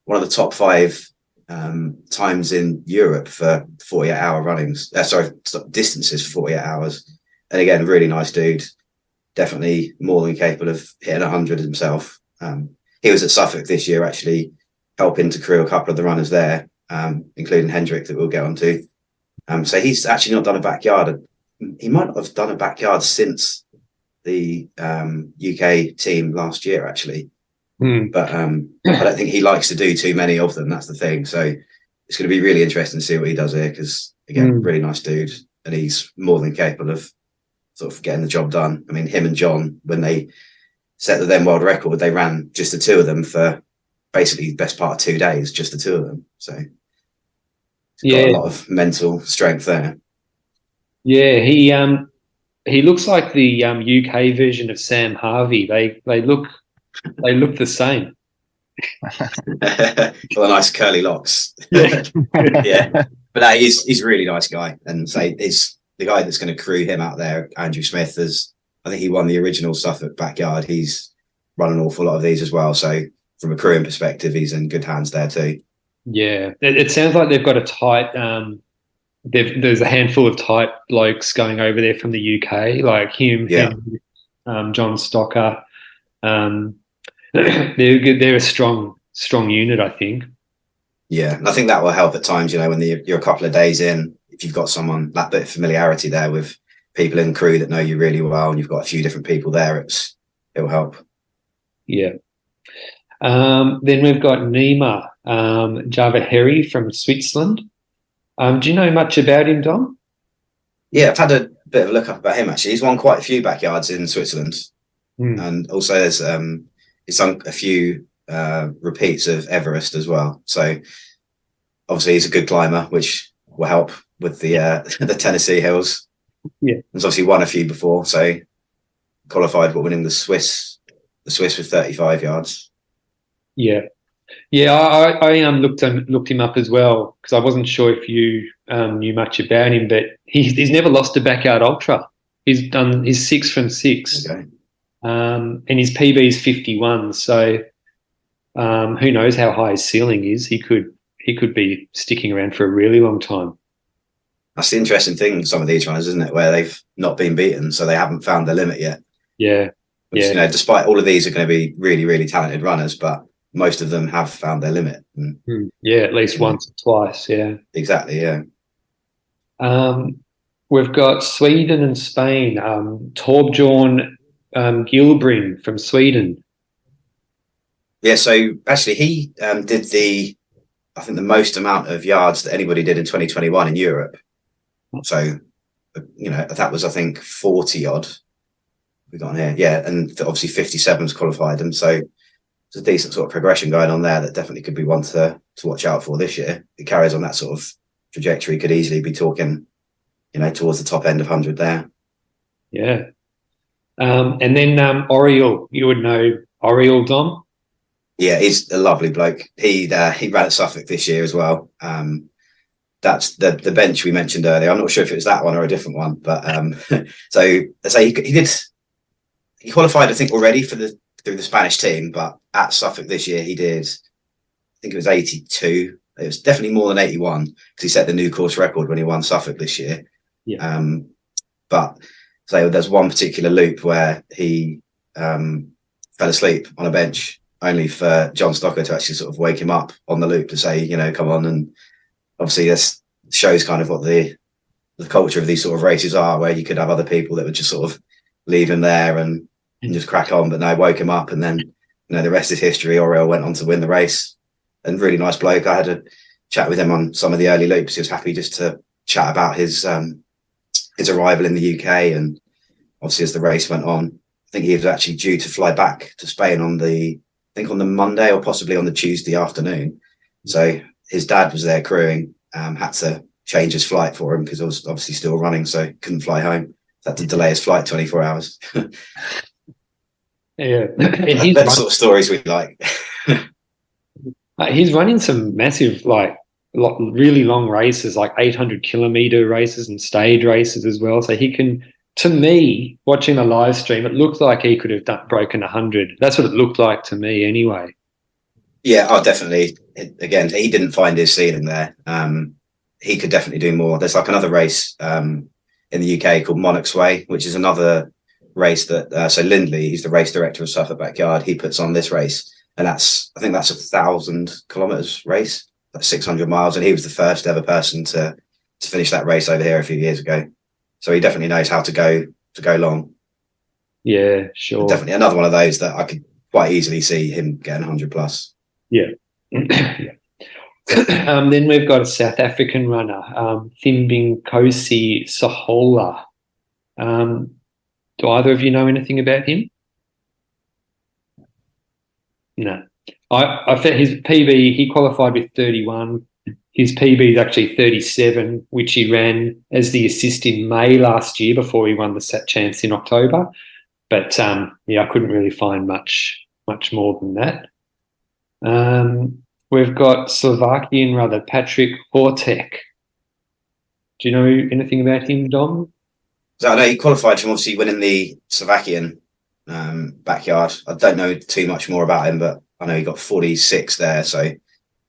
one of the top 5 times in Europe for 48-hour runnings. Distances for 48 hours. And again, really nice dude. Definitely more than capable of hitting 100 himself. He was at Suffolk this year, actually helping to crew a couple of the runners there, including Hendrick, that we'll get onto. So he's actually not done a backyard. He might not have done a backyard since the UK team last year, actually. But I don't think he likes to do too many of them. That's the thing. So it's going to be really interesting to see what he does here, because, again, really nice dude. And he's more than capable of sort of getting the job done. I mean, him and John, when they set the then world record, they ran just the two of them for basically the best part of 2 days, just the two of them. So he's got a lot of mental strength there. Yeah, he looks like the UK version of Sam Harvey. They look the same. Got the nice curly locks. Yeah. But no, he's a really nice guy, and it's the guy that's going to crew him out there, Andrew Smith. I think he won the original Suffolk backyard. He's run an awful lot of these as well. So from a crewing perspective, he's in good hands there too. Yeah, it sounds like they've got a tight. There's a handful of tight blokes going over there from the UK, like him, John Stocker. They're good. They're a strong unit, I think. Yeah, and I think that will help at times. When you're a couple of days in, if you've got someone that bit of familiarity there with people in the crew that know you really well, and you've got a few different people there, it'll help. Yeah. Then we've got Nima Javaheri from Switzerland. Do you know much about him, Dom? Yeah, I've had a bit of a look up about him, actually. He's won quite a few backyards in Switzerland. And also there's he's done a few repeats of Everest as well. So obviously he's a good climber, which will help with the the Tennessee hills. Yeah, he's obviously won a few before, so qualified but winning the Swiss with 35 yards. Yeah, I looked him up as well, because I wasn't sure if you knew much about him, but he's never lost a backyard ultra. He's done his 6 from 6, okay. And his PB is 51. So who knows how high his ceiling is? He could be sticking around for a really long time. That's the interesting thing with some of these runners, isn't it? Where they've not been beaten, so they haven't found their limit yet. Yeah. Which, despite all of these are going to be really, really talented runners, but most of them have found their limit. Yeah, at least once or twice. Yeah. Exactly. Yeah. We've got Sweden and Spain. Torbjorn Gilbrin from Sweden. Yeah, so actually he did I think the most amount of yards that anybody did in 2021 in Europe. So, that was, I think, 40 odd we got on here. Yeah, and obviously 57's qualified him. So it's a decent sort of progression going on there that definitely could be one to watch out for this year. It carries on that sort of trajectory, could easily be talking, towards the top end of 100 there. Yeah. And then Oriel, you would know Oriel, Dom? Yeah, he's a lovely bloke. He ran at Suffolk this year as well. That's the bench we mentioned earlier. I'm not sure if it was that one or a different one, but so he qualified, I think, already through the Spanish team, but at Suffolk this year he did, I think it was 82. It was definitely more than 81 because he set the new course record when he won Suffolk this year. Yeah. But so there's one particular loop where he fell asleep on a bench, only for John Stocker to actually sort of wake him up on the loop to say, come on. And obviously this shows kind of what the culture of these sort of races are, where you could have other people that would just sort of leave him there and just crack on. But no, woke him up, and then the rest is history. Oriel went on to win the race, and really nice bloke. I had a chat with him on some of the early loops. He was happy just to chat about his arrival in the UK, and obviously as the race went on, I think he was actually due to fly back to Spain on the Monday or possibly on the Tuesday afternoon. So his dad was there crewing, had to change his flight for him because it was obviously still running, so couldn't fly home. Had to delay his flight 24 hours. Yeah. And that's sort of stories we like. He's running some massive, really long races, like 800-kilometer races and stage races as well. So he can, to me, watching a live stream, it looked like he could have broken 100. That's what it looked like to me anyway. Yeah, definitely. Again, he didn't find his ceiling there. He could definitely do more. There's like another race in the UK called Monarch's Way, which is another race that, so Lindley, he's the race director of Suffolk Backyard, he puts on this race. And I think that's 1,000 kilometers race. That's 600 miles. And he was the first ever person to finish that race over here a few years ago. So he definitely knows how to go long. Yeah, sure. But definitely another one of those that I could quite easily see him getting 100 plus. Yeah. Then we've got a South African runner, Thimbinkosi Sahola. Do either of you know anything about him? No. I felt his PB, he qualified with 31. His PB is actually 37, which he ran as the assist in May last year before he won the Sat Champs in October. But I couldn't really find much more than that. We've got Slovakian runner Patrick Hortek. Do you know anything about him, Dom? So I know he qualified from obviously winning the Slovakian backyard. I don't know too much more about him, but I know he got 46 there. So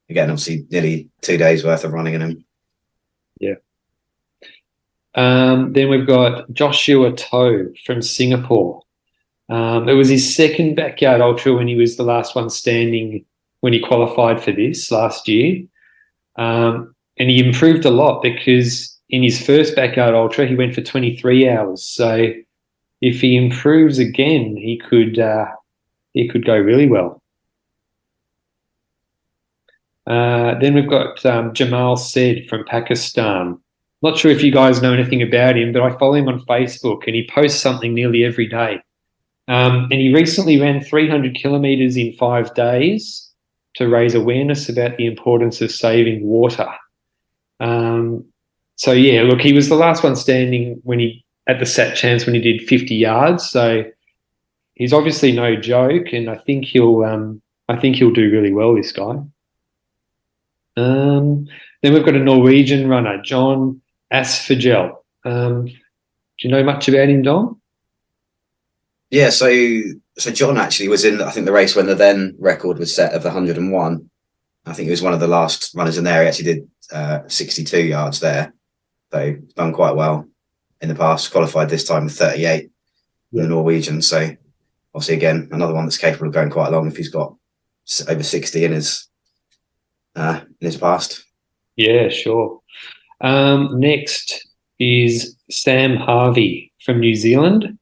again, obviously nearly 2 days worth of running in him. Yeah. Then we've got Joshua Toe from Singapore. It was his second backyard ultra when he was the last one standing when he qualified for this last year. And he improved a lot because in his first backyard ultra, he went for 23 hours. So if he improves again, he could go really well. Then we've got Jamal Said from Pakistan. Not sure if you guys know anything about him, but I follow him on Facebook and he posts something nearly every day. And he recently ran 300 kilometers in 5 days to raise awareness about the importance of saving water. So yeah, look, he was the last one standing at the Sat Champs when he did 50 yards. So he's obviously no joke, and I think he'll do really well, this guy. Then we've got a Norwegian runner, John Asfjell. Do you know much about him, Dom? Yeah, so John actually was in, I think, the race when the then record was set of the 101. I think he was one of the last runners in there. He actually did 62 yards there. So done quite well in the past. Qualified this time with 38 with the Norwegian. So obviously, again, another one that's capable of going quite long if he's got over 60 in his past. Yeah, sure. Next is Sam Harvey from New Zealand.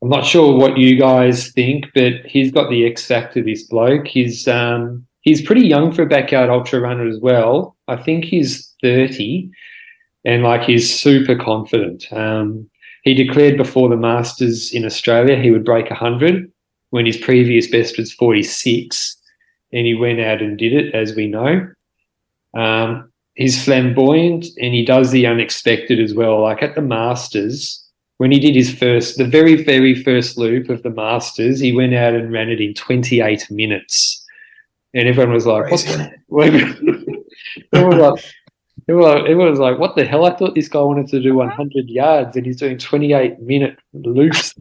I'm not sure what you guys think, but he's got the X factor, this bloke. He's pretty young for a backyard ultra runner as well. I think he's 30, and like he's super confident. He declared before the Masters in Australia he would break 100 when his previous best was 46, and he went out and did it, as we know. He's flamboyant and he does the unexpected as well. Like at the Masters, when he did the very, very first loop of the Masters, he went out and ran it in 28 minutes. And everyone was like, everyone was like, what the hell? I thought this guy wanted to do 100 yards and he's doing 28-minute loops.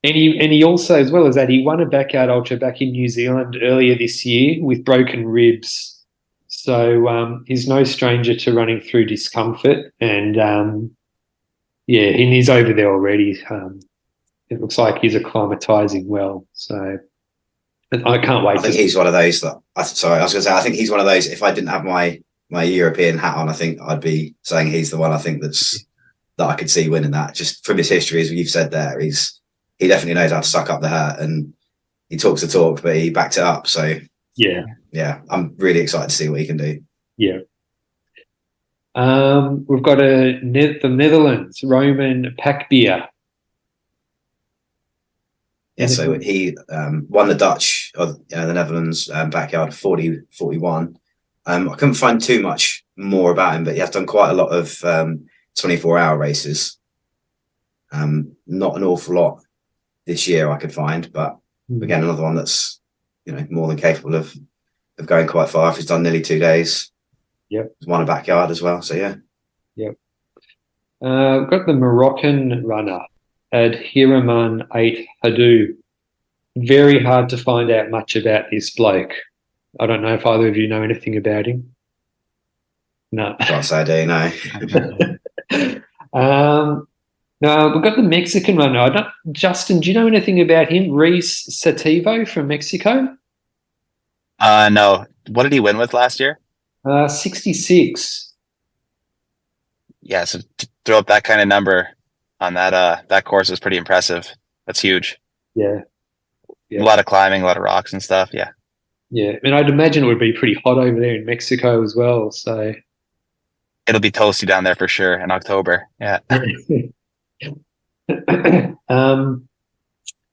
And he also, as well as that, he won a backyard ultra back in New Zealand earlier this year with broken ribs. So he's no stranger to running through discomfort. And, and he's over there already. It looks like he's acclimatising well. So I can't wait. I think he's one of those that, I was going to say, I think he's one of those, if I didn't have my European hat on, I think I'd be saying he's the one I think that I could see winning that. Just from his history, as you've said there, he definitely knows how to suck up the hurt, and he talks the talk, but he backed it up. So yeah, I'm really excited to see what he can do. Yeah. We've got the Netherlands, Roman Pakbier. Yeah, so he won the Dutch, the Netherlands backyard 40-41. I couldn't find too much more about him, but he has done quite a lot of 24-hour races. Not an awful lot this year I could find, but again, another one that's more than capable of going quite far. He's done nearly 2 days. Yep. He's won a backyard as well. So yeah. Yep. We've got the Moroccan runner, Adhiraman 8 Hadou. Very hard to find out much about this bloke. I don't know if either of you know anything about him. No. Can't say I do, no. No, we've got the Mexican runner. Justin, do you know anything about him? Reese Sativo from Mexico? No. What did he win with last year? 66. Yeah, so to throw up that kind of number on that course is pretty impressive. That's huge. Yeah. A lot of climbing, a lot of rocks and stuff. Yeah. Yeah, and I'd imagine it would be pretty hot over there in Mexico as well. So it'll be toasty down there for sure in October. Yeah.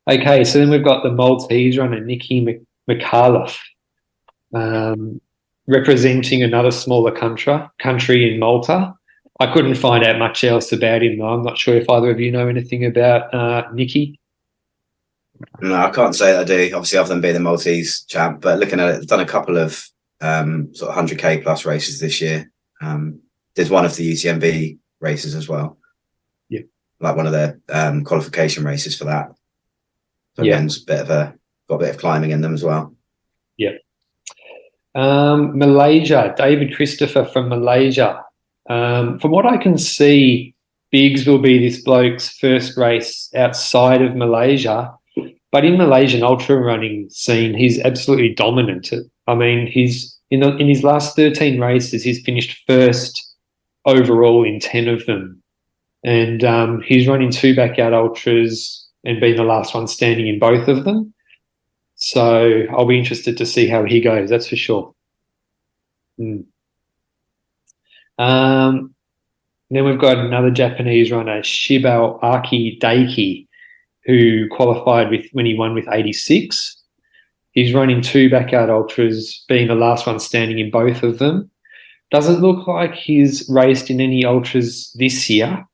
Okay, so then we've got the Maltese runner, Nikki McAuliffe, representing another smaller country in Malta. I couldn't find out much else about him, though. I'm not sure if either of you know anything about Nikki. No, I can't say that I do. Obviously, other than being the Maltese champ, but looking at it, I've done a couple of sort of 100k plus races this year. Did one of the UTMB races as well. Yeah, like one of the qualification races for that. So again, it's got a bit of climbing in them as well. Yeah. Malaysia, David Christopher from Malaysia. From what I can see, Biggs will be this bloke's first race outside of Malaysia. But in Malaysian ultra running scene, he's absolutely dominant. I mean, he's in his last 13 races, he's finished first overall in 10 of them. And he's running 2 backyard ultras and been the last one standing in both of them. So I'll be interested to see how he goes, that's for sure. Then we've got another Japanese runner, Shibao Aki Daiki, who qualified when he won with 86. He's running 2 backyard ultras, being the last one standing in both of them. Doesn't look like he's raced in any ultras this year,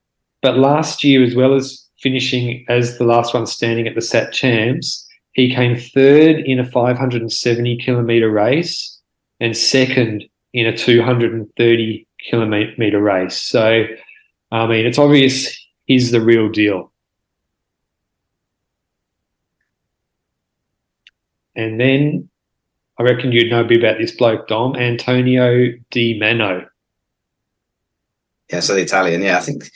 but last year, as well as finishing as the last one standing at the SAT Champs, he came 3rd in a 570 kilometre race and 2nd in a 230 kilometre race. So, I mean, it's obvious he's the real deal. And then I reckon you'd know a bit about this bloke, Dom, Antonio Di Mano. Yeah, so the Italian, I think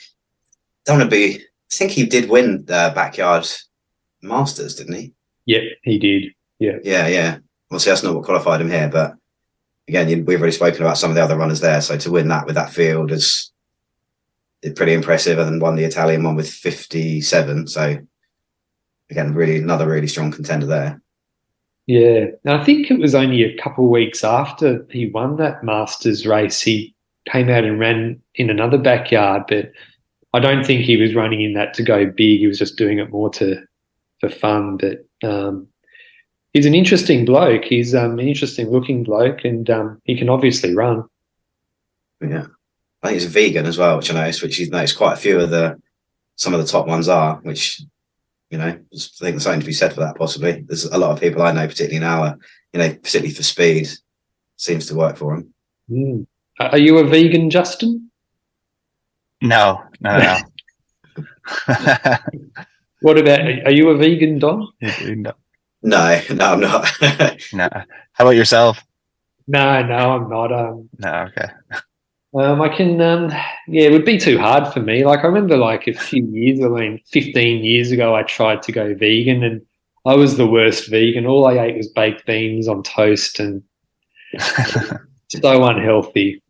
he did win the backyard Masters, didn't he? Yeah, he did. Yeah. Yeah. Obviously, that's not what qualified him here, but again, we've already spoken about some of the other runners there. So to win that with that field is pretty impressive, and then won the Italian one with 57. So again, another really strong contender there. Yeah, and I think it was only a couple of weeks after he won that Masters race, he came out and ran in another backyard, but I don't think he was running in that to go big. He was just doing it more for fun. But he's an interesting bloke. He's an interesting looking bloke, and he can obviously run. Yeah, I think he's a vegan as well, which I noticed. Which you've noticed quite a few of some of the top ones are, which. I think there's something to be said for that. Possibly, there's a lot of people I know, particularly now, particularly for speed, seems to work for them. Mm. Are you a vegan, Justin? No. What about? Are you a vegan, Don? No, I'm not. No. How about yourself? No, I'm not. No, okay. I can, it would be too hard for me. Like I remember, like a few years, 15 years ago, I tried to go vegan, and I was the worst vegan. All I ate was baked beans on toast, and so unhealthy.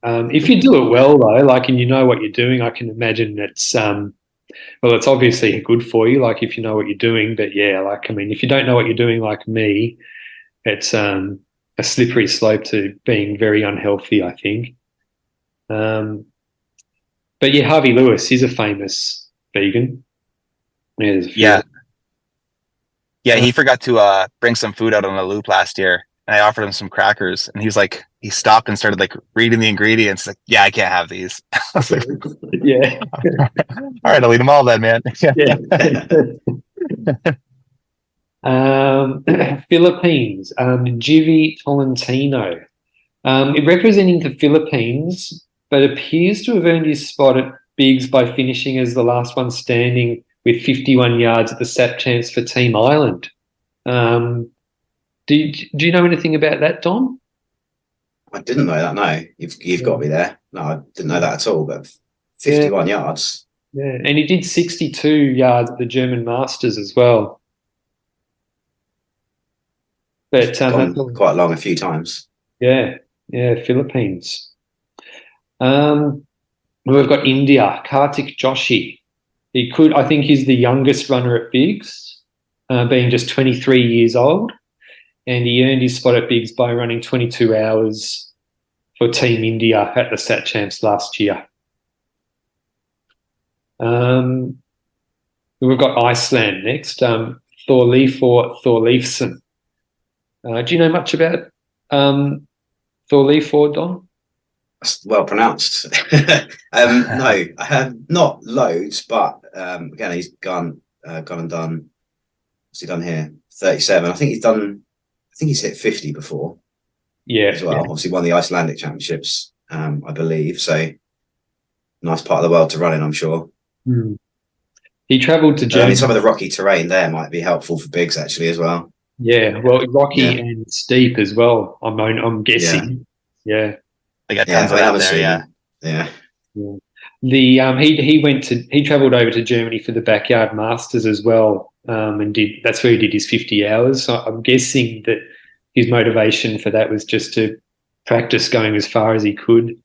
If you do it well, though, like, and you know what you're doing, I can imagine it's it's obviously good for you. Like if you know what you're doing, but yeah, like I mean, if you don't know what you're doing, like me, it's a slippery slope to being very unhealthy, I think. But yeah, Harvey Lewis is a famous vegan. Yeah, he forgot to bring some food out on the loop last year, and I offered him some crackers, and he stopped and started like reading the ingredients. Like, yeah, I can't have these. I was like, yeah. All right, I'll eat them all then, man. Yeah. Philippines, Givi Tolentino, representing the Philippines, but appears to have earned his spot at Bigs by finishing as the last one standing with 51 yards at the SAP chance for Team Ireland. Do you know anything about that, Don? I didn't know that. No, you've got me there. No, I didn't know that at all. But 51 yards. Yeah, and he did 62 yards at the German Masters as well. But gone quite long a few times. Yeah, Philippines. We've got India, Kartik Joshi. I think he's the youngest runner at Bigs, being just 23 years old. And he earned his spot at Bigs by running 22 hours for Team India at the SAT Champs last year. We've got Iceland next, Thorleifur Thorleifsson. Do you know much about Thorleifur, Don? Well pronounced. No, I have not loads, but again, he's gone and done. What's he done here? 37. I think he's hit 50 before. Yeah, as well. Yeah. Obviously, won the Icelandic Championships, I believe. So, nice part of the world to run in, I'm sure. Mm. He travelled to Germany. Some of the rocky terrain there might be helpful for Bigs actually as well. Yeah, well, rocky and steep as well. I'm guessing. Yeah. They got tons of that there. Yeah. He travelled over to Germany for the Backyard Masters as well, and that's where he did his 50 hours. So I'm guessing that his motivation for that was just to practice going as far as he could,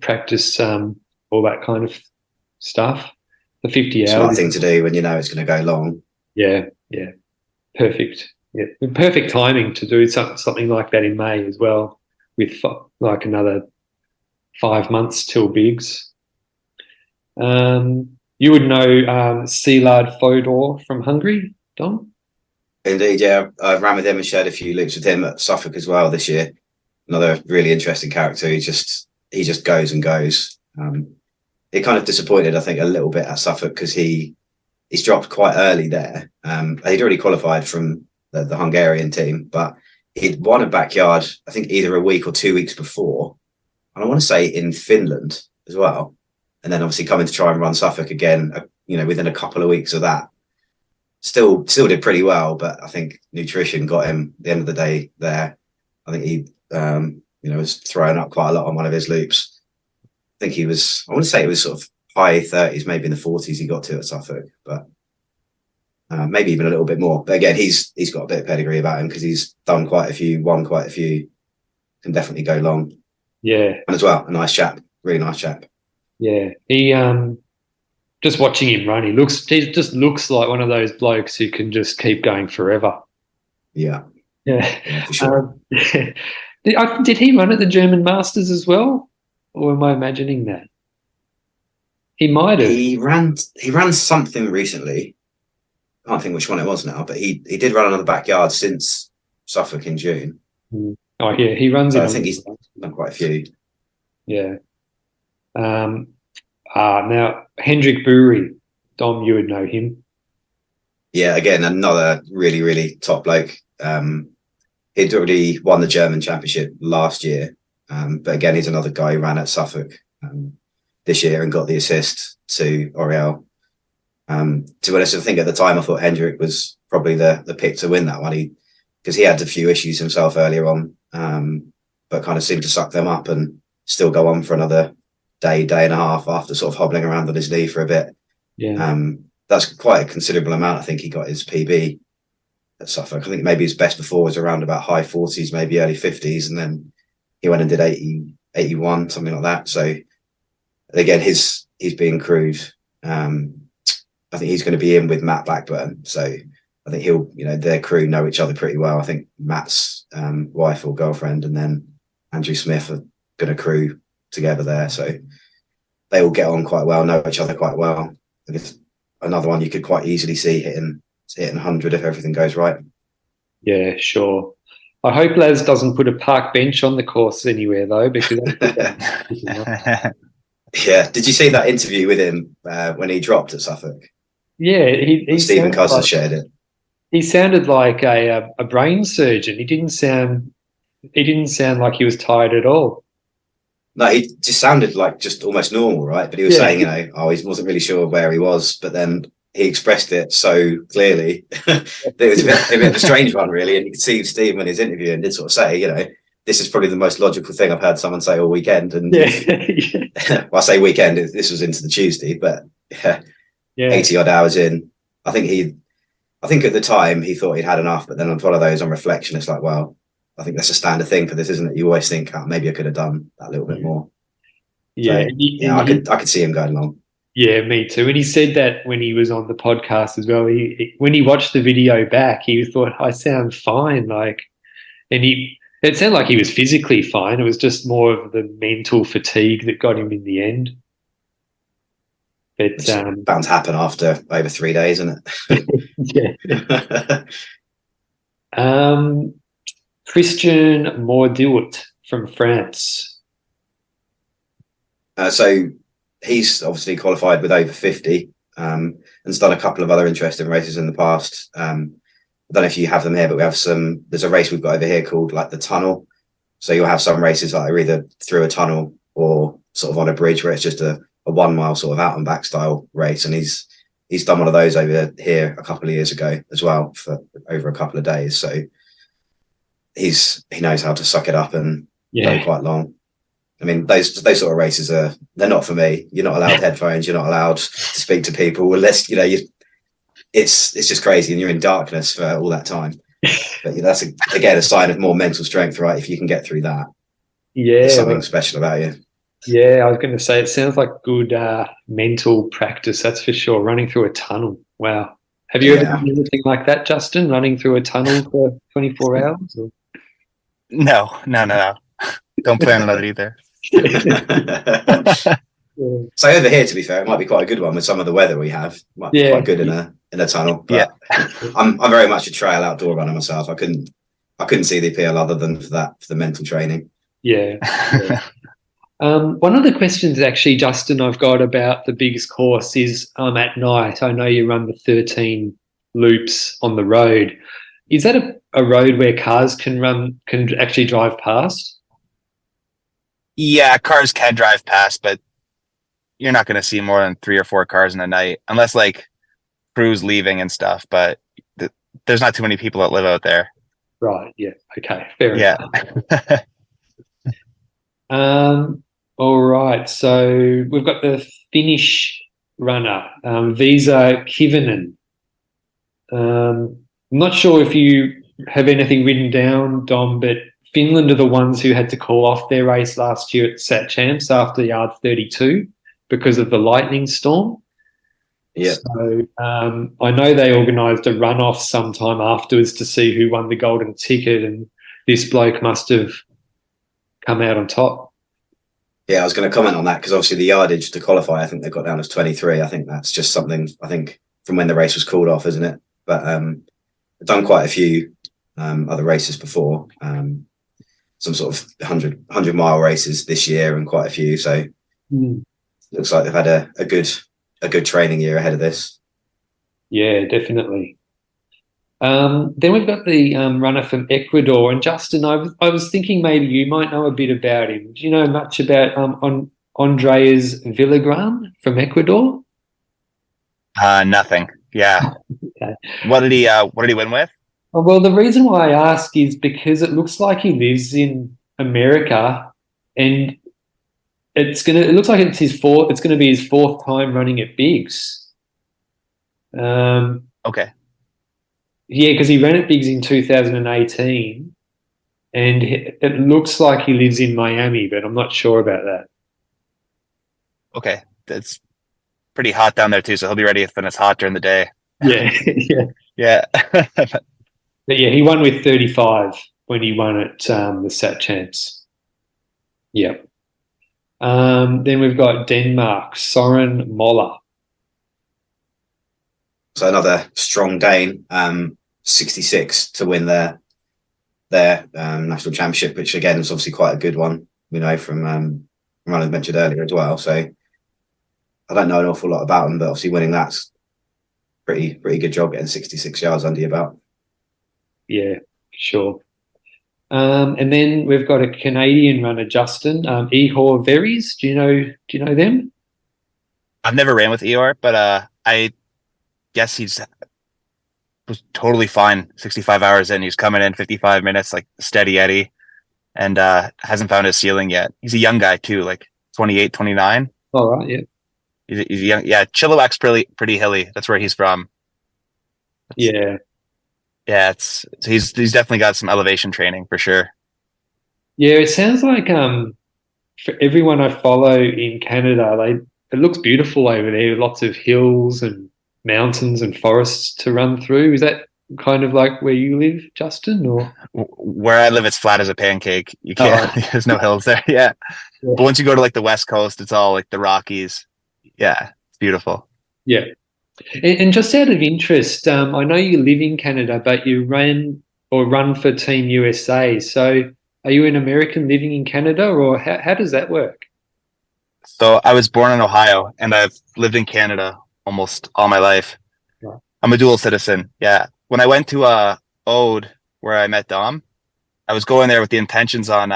practice all that kind of stuff. The 50 hours. Smart thing to do when you know it's going to go long. Yeah. Perfect. Yeah, perfect timing to do something like that in May as well, with like another 5 months till Bigs. You would know Szilard Fodor from Hungary, Don? Indeed, yeah. I ran with him and shared a few loops with him at Suffolk as well this year. Another really interesting character. He just goes and goes. It kind of disappointed, I think, a little bit at Suffolk because he's dropped quite early there. He'd already qualified from the Hungarian team, but he'd won a backyard, I think, either a week or 2 weeks before. And I want to say in Finland as well. And then obviously coming to try and run Suffolk again, within a couple of weeks of that. Still did pretty well, but I think nutrition got him at the end of the day there. I think he, was throwing up quite a lot on one of his loops. I think I want to say it was sort of high 30s, maybe in the 40s he got to at Suffolk, but maybe even a little bit more. But again, he's got a bit of pedigree about him because he's done quite a few, won quite a few, can definitely go long. Yeah. And as well, a nice chap, really nice chap. Yeah, he just watching him run, he just looks like one of those blokes who can just keep going forever. Yeah, Yeah. yeah, for sure. Did he run at the German Masters as well, or am I imagining that? He might have. He ran something recently. I can't think which one it was now, but he did run on the backyard since Suffolk in June. Oh yeah, he runs So in I on. think he's done quite a few. Yeah. Um, now Hendrik Bury, Dom, you would know him. Yeah, again, another really, really top bloke. He'd already won the German Championship last year, but again, he's another guy who ran at Suffolk this year and got the assist to Oriel. To be honest, I think at the time I thought Hendrik was probably the pick to win that one. Because he had a few issues himself earlier on, but kind of seemed to suck them up and still go on for another day and a half after sort of hobbling around on his knee for a bit. Yeah. That's quite a considerable amount. I think he got his PB at Suffolk. I think maybe his best before was around about high 40s, maybe early 50s, and then he went and did 80, 81, something like that. So again, he's being crude. I think he's going to be in with Matt Blackburn. So I think their crew know each other pretty well. I think Matt's wife or girlfriend and then Andrew Smith are going to crew together there. So they all get on quite well, know each other quite well. I guess another one you could quite easily see hitting 100 if everything goes right. Yeah, sure. I hope Les doesn't put a park bench on the course anywhere though, because yeah. Did you see that interview with him when he dropped at Suffolk? Yeah, he Stephen Cousins shared it. He sounded like a brain surgeon. He didn't sound like he was tired at all. No, he just sounded like just almost normal, right? But he was saying, he wasn't really sure where he was, but then he expressed it so clearly that it was a bit of a strange one, really. And you could see Steve in his interview and did sort of say, this is probably the most logical thing I've heard someone say all weekend. And well, I say weekend, this was into the Tuesday, but 80 odd hours in, I think at the time he thought he'd had enough, but then on one of those on reflection, it's like, well, I think that's a standard thing for this, isn't it? You always think, maybe I could have done that a little bit more. Yeah, so, I could see him going along. Yeah, me too. And he said that when he was on the podcast as well. When he watched the video back, he thought, I sound fine. It sounded like he was physically fine. It was just more of the mental fatigue that got him in the end. But bound to happen after over 3 days, isn't it? Yeah. Christian Mordilt from France. So he's obviously qualified with over 50 and has done a couple of other interesting races in the past. I don't know if you have them here, but there's a race we've got over here called like the Tunnel. So you'll have some races that are either through a tunnel or sort of on a bridge where it's just a 1 mile sort of out and back style race. And he's done one of those over here a couple of years ago as well for over a couple of days. So he knows how to suck it up and go quite long. I mean, those sort of races they're not for me. You're not allowed headphones. You're not allowed to speak to people unless it's just crazy, and you're in darkness for all that time. But that's again a sign of more mental strength, right? If you can get through that, there's something special about you. Yeah, I was going to say it sounds like good mental practice. That's for sure. Running through a tunnel. Wow. Have you ever done anything like that, Justin? Running through a tunnel for 24 hours? Or? No. Don't plan on it either. So over here, to be fair, it might be quite a good one with some of the weather we have. It might be quite good in a tunnel. But I'm very much a trail outdoor runner myself. I couldn't see the appeal other than for the mental training. Yeah. One of the questions actually, Justin, I've got about the biggest course is at night. I know you run the 13 loops on the road. Is that a road where cars can actually drive past? Yeah, cars can drive past, but you're not going to see more than 3 or 4 cars in a night, unless like crews leaving and stuff. But there's not too many people that live out there. Right. Yeah. Okay. Fair enough. All right. So we've got the Finnish runner, Visa Kivinen. I'm not sure if you have anything written down, Dom, but Finland are the ones who had to call off their race last year at Sat Champs after yard 32. because of the lightning storm. Yeah. So I know they organised a runoff sometime afterwards to see who won the golden ticket, and this bloke must have come out on top. Yeah, I was going to comment on that because obviously the yardage to qualify, I think they got down as 23. I think that's just something, I think, from when the race was called off, isn't it? But I've done quite a few other races before, some sort of 100 mile races this year and quite a few. So looks like they've had a good training year ahead of this. Yeah, definitely. Then we've got the runner from Ecuador, and Justin, I was thinking maybe you might know a bit about him. Do you know much about Andreas Villagran from Ecuador? Nothing. Yeah. Okay. What did he win with? Well, the reason why I ask is because it looks like he lives in America, and it looks like it's going to be his fourth time running at Bigs. Okay. Yeah, because he ran at Bigs in 2018, and it looks like he lives in Miami, but I'm not sure about that. Okay. It's pretty hot down there too, so he'll be ready when it's hot during the day. Yeah, yeah. Yeah. But yeah, he won with 35 when he won at the Sat Champs. Yeah. Then we've got Denmark, Soren Moller. So another strong Dane, 66 to win their national championship, which again is obviously quite a good one, we know from runners mentioned earlier as well. So I don't know an awful lot about him, but obviously winning that's pretty good job, getting 66 yards under your belt. Yeah, sure. And then we've got a Canadian runner, Justin, Ihor Veris. Do you know them? I've never ran with Eeyore, but I guess was totally fine. 65 hours in, he's coming in 55 minutes, like steady Eddie, and hasn't found his ceiling yet. He's a young guy too, like 28, 29. All right, yeah. He's young. Yeah, Chilliwack's pretty hilly. That's where he's from. Yeah. Yeah, he's definitely got some elevation training for sure. Yeah, it sounds like for everyone I follow in Canada, it looks beautiful over there. Lots of hills and mountains and forests to run through. Is that kind of like where you live, Justin? Or where I live, it's flat as a pancake. You can't. Oh. There's no hills there. Yeah. But once you go to like the West Coast, it's all like the Rockies. Yeah, it's beautiful. Yeah. And just out of interest, I know you live in Canada, but you run for Team USA. So are you an American living in Canada, or how does that work? So I was born in Ohio, and I've lived in Canada almost all my life. Right. I'm a dual citizen. Yeah. When I went to Ode, where I met Dom, I was going there with the intentions on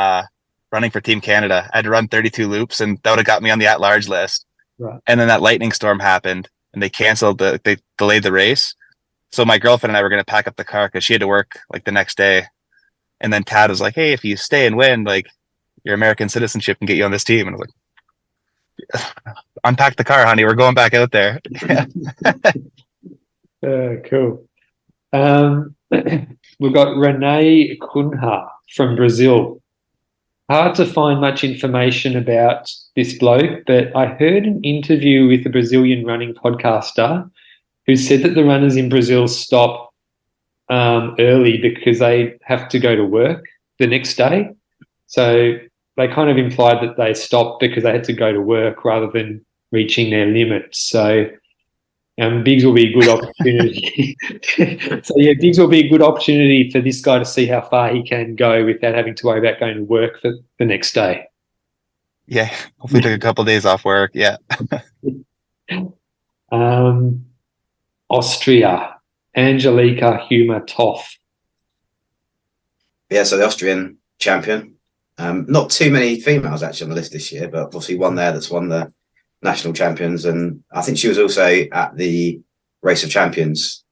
running for Team Canada. I had to run 32 loops, and that would have got me on the at-large list. Right. And then that lightning storm happened, and they delayed the race. So my girlfriend and I were going to pack up the car because she had to work like the next day. And then Tad was like, "Hey, if you stay and win, like your American citizenship can get you on this team." And I was like, "Unpack the car, honey. We're going back out there." Cool. We've got Rene Cunha from Brazil. Hard to find much information about this bloke, but I heard an interview with a Brazilian running podcaster who said that the runners in Brazil stop early because they have to go to work the next day. So they kind of implied that they stopped because they had to go to work rather than reaching their limits. So Bigs will be a good opportunity. So yeah, Bigs will be a good opportunity for this guy to see how far he can go without having to worry about going to work for the next day. Yeah, hopefully take a couple of days off work. Yeah. Austria, Angelika Humer-Toff. Yeah, so the Austrian champion. Not too many females actually on the list this year, but obviously one there that's won the national champions, and I think she was also at the Race of Champions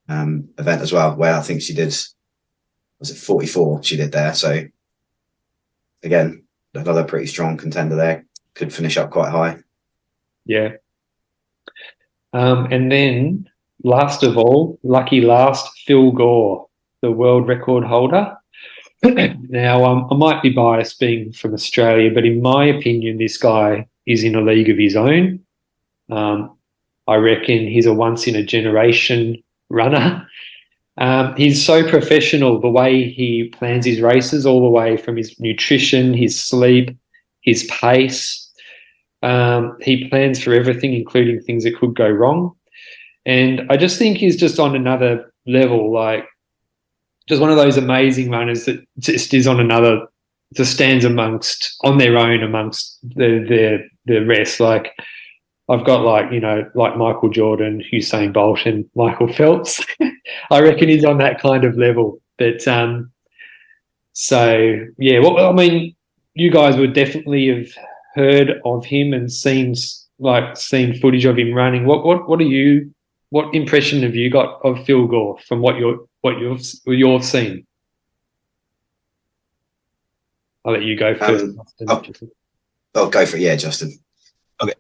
event as well, where I think she did, was it 44 she did there. So again, another pretty strong contender there, could finish up quite high. Yeah. And then last of all, lucky last, Phil Gore, the world record holder. Now, I might be biased being from Australia, but in my opinion, this guy is in a league of his own. I reckon he's a once-in-a-generation runner. He's so professional, the way he plans his races, all the way from his nutrition, his sleep, his pace. He plans for everything, including things that could go wrong. And I just think he's just on another level, like just one of those amazing runners that just is on another, just stands on their own amongst the rest. Like I've got like Michael Jordan, Usain Bolt, and Michael Phelps. I reckon he's on that kind of level. But so yeah, well, I mean, you guys would definitely have heard of him and seen footage of him running. What impression have you got of Phil Gore from what you've seen? I'll let you go first. I'll go for it. Yeah, Justin. Okay.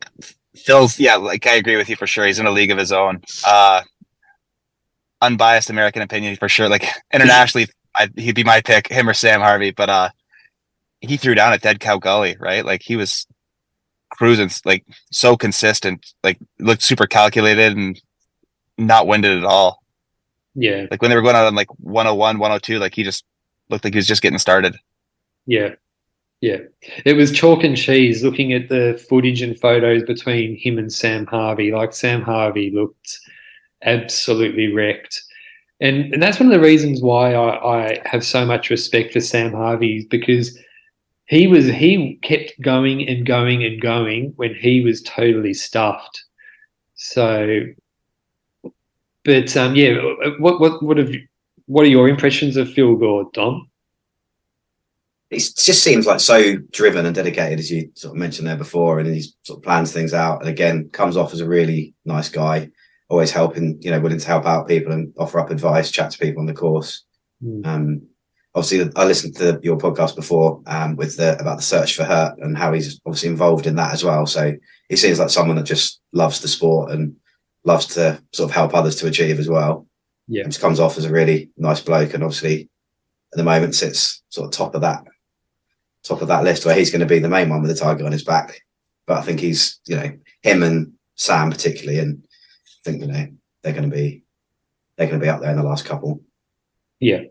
Phil's, like I agree with you for sure. He's in a league of his own. Unbiased American opinion for sure. Like internationally, he'd be my pick, him or Sam Harvey. But he threw down at Dead Cow Gully, right? Like he was cruising, like so consistent, like looked super calculated and not winded at all. Yeah. Like when they were going out on like 101, 102, like he just looked like he was just getting started. Yeah. Yeah. It was chalk and cheese looking at the footage and photos between him and Sam Harvey. Like Sam Harvey looked absolutely wrecked. And that's one of the reasons why I have so much respect for Sam Harvey, because he kept going and going and going when he was totally stuffed. So, but what are your impressions of Phil Gore, Dom? He just seems like so driven and dedicated, as you sort of mentioned there before, and he sort of plans things out. And again, comes off as a really nice guy, always helping, willing to help out people and offer up advice, chat to people on the course. Obviously, I listened to your podcast before about the search for Hurt and how he's obviously involved in that as well. So he seems like someone that just loves the sport and loves to sort of help others to achieve as well. Yeah, and just comes off as a really nice bloke, and obviously at the moment sits sort of top of that list, where he's going to be the main one with the tiger on his back. But I think he's, him and Sam particularly, and I think they're going to be up there in the last couple. Yeah.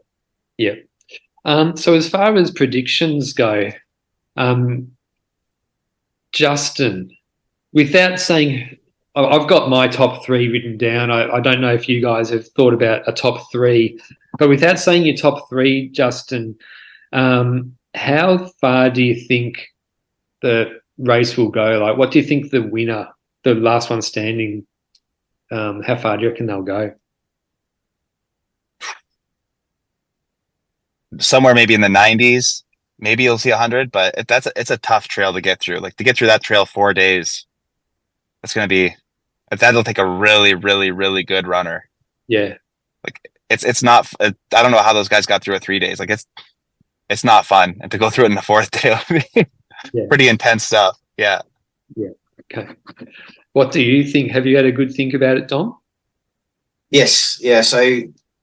So as far as predictions go, Justin, without saying, I've got my top three written down. I don't know if you guys have thought about a top three, but without saying your top three, Justin, how far do you think the race will go? Like, what do you think the winner, the last one standing, how far do you reckon they'll go? Somewhere maybe in the 90s, maybe you'll see 100, but it's a tough trail to get through. Like to get through that trail 4 days, that'll take a really, really, really good runner. Yeah. Like it's not, I don't know how those guys got through it 3 days. Like it's not fun. And to go through it in the fourth day would be pretty intense stuff. Yeah. Yeah. Okay. What do you think? Have you had a good think about it, Dom? Yes. Yeah. So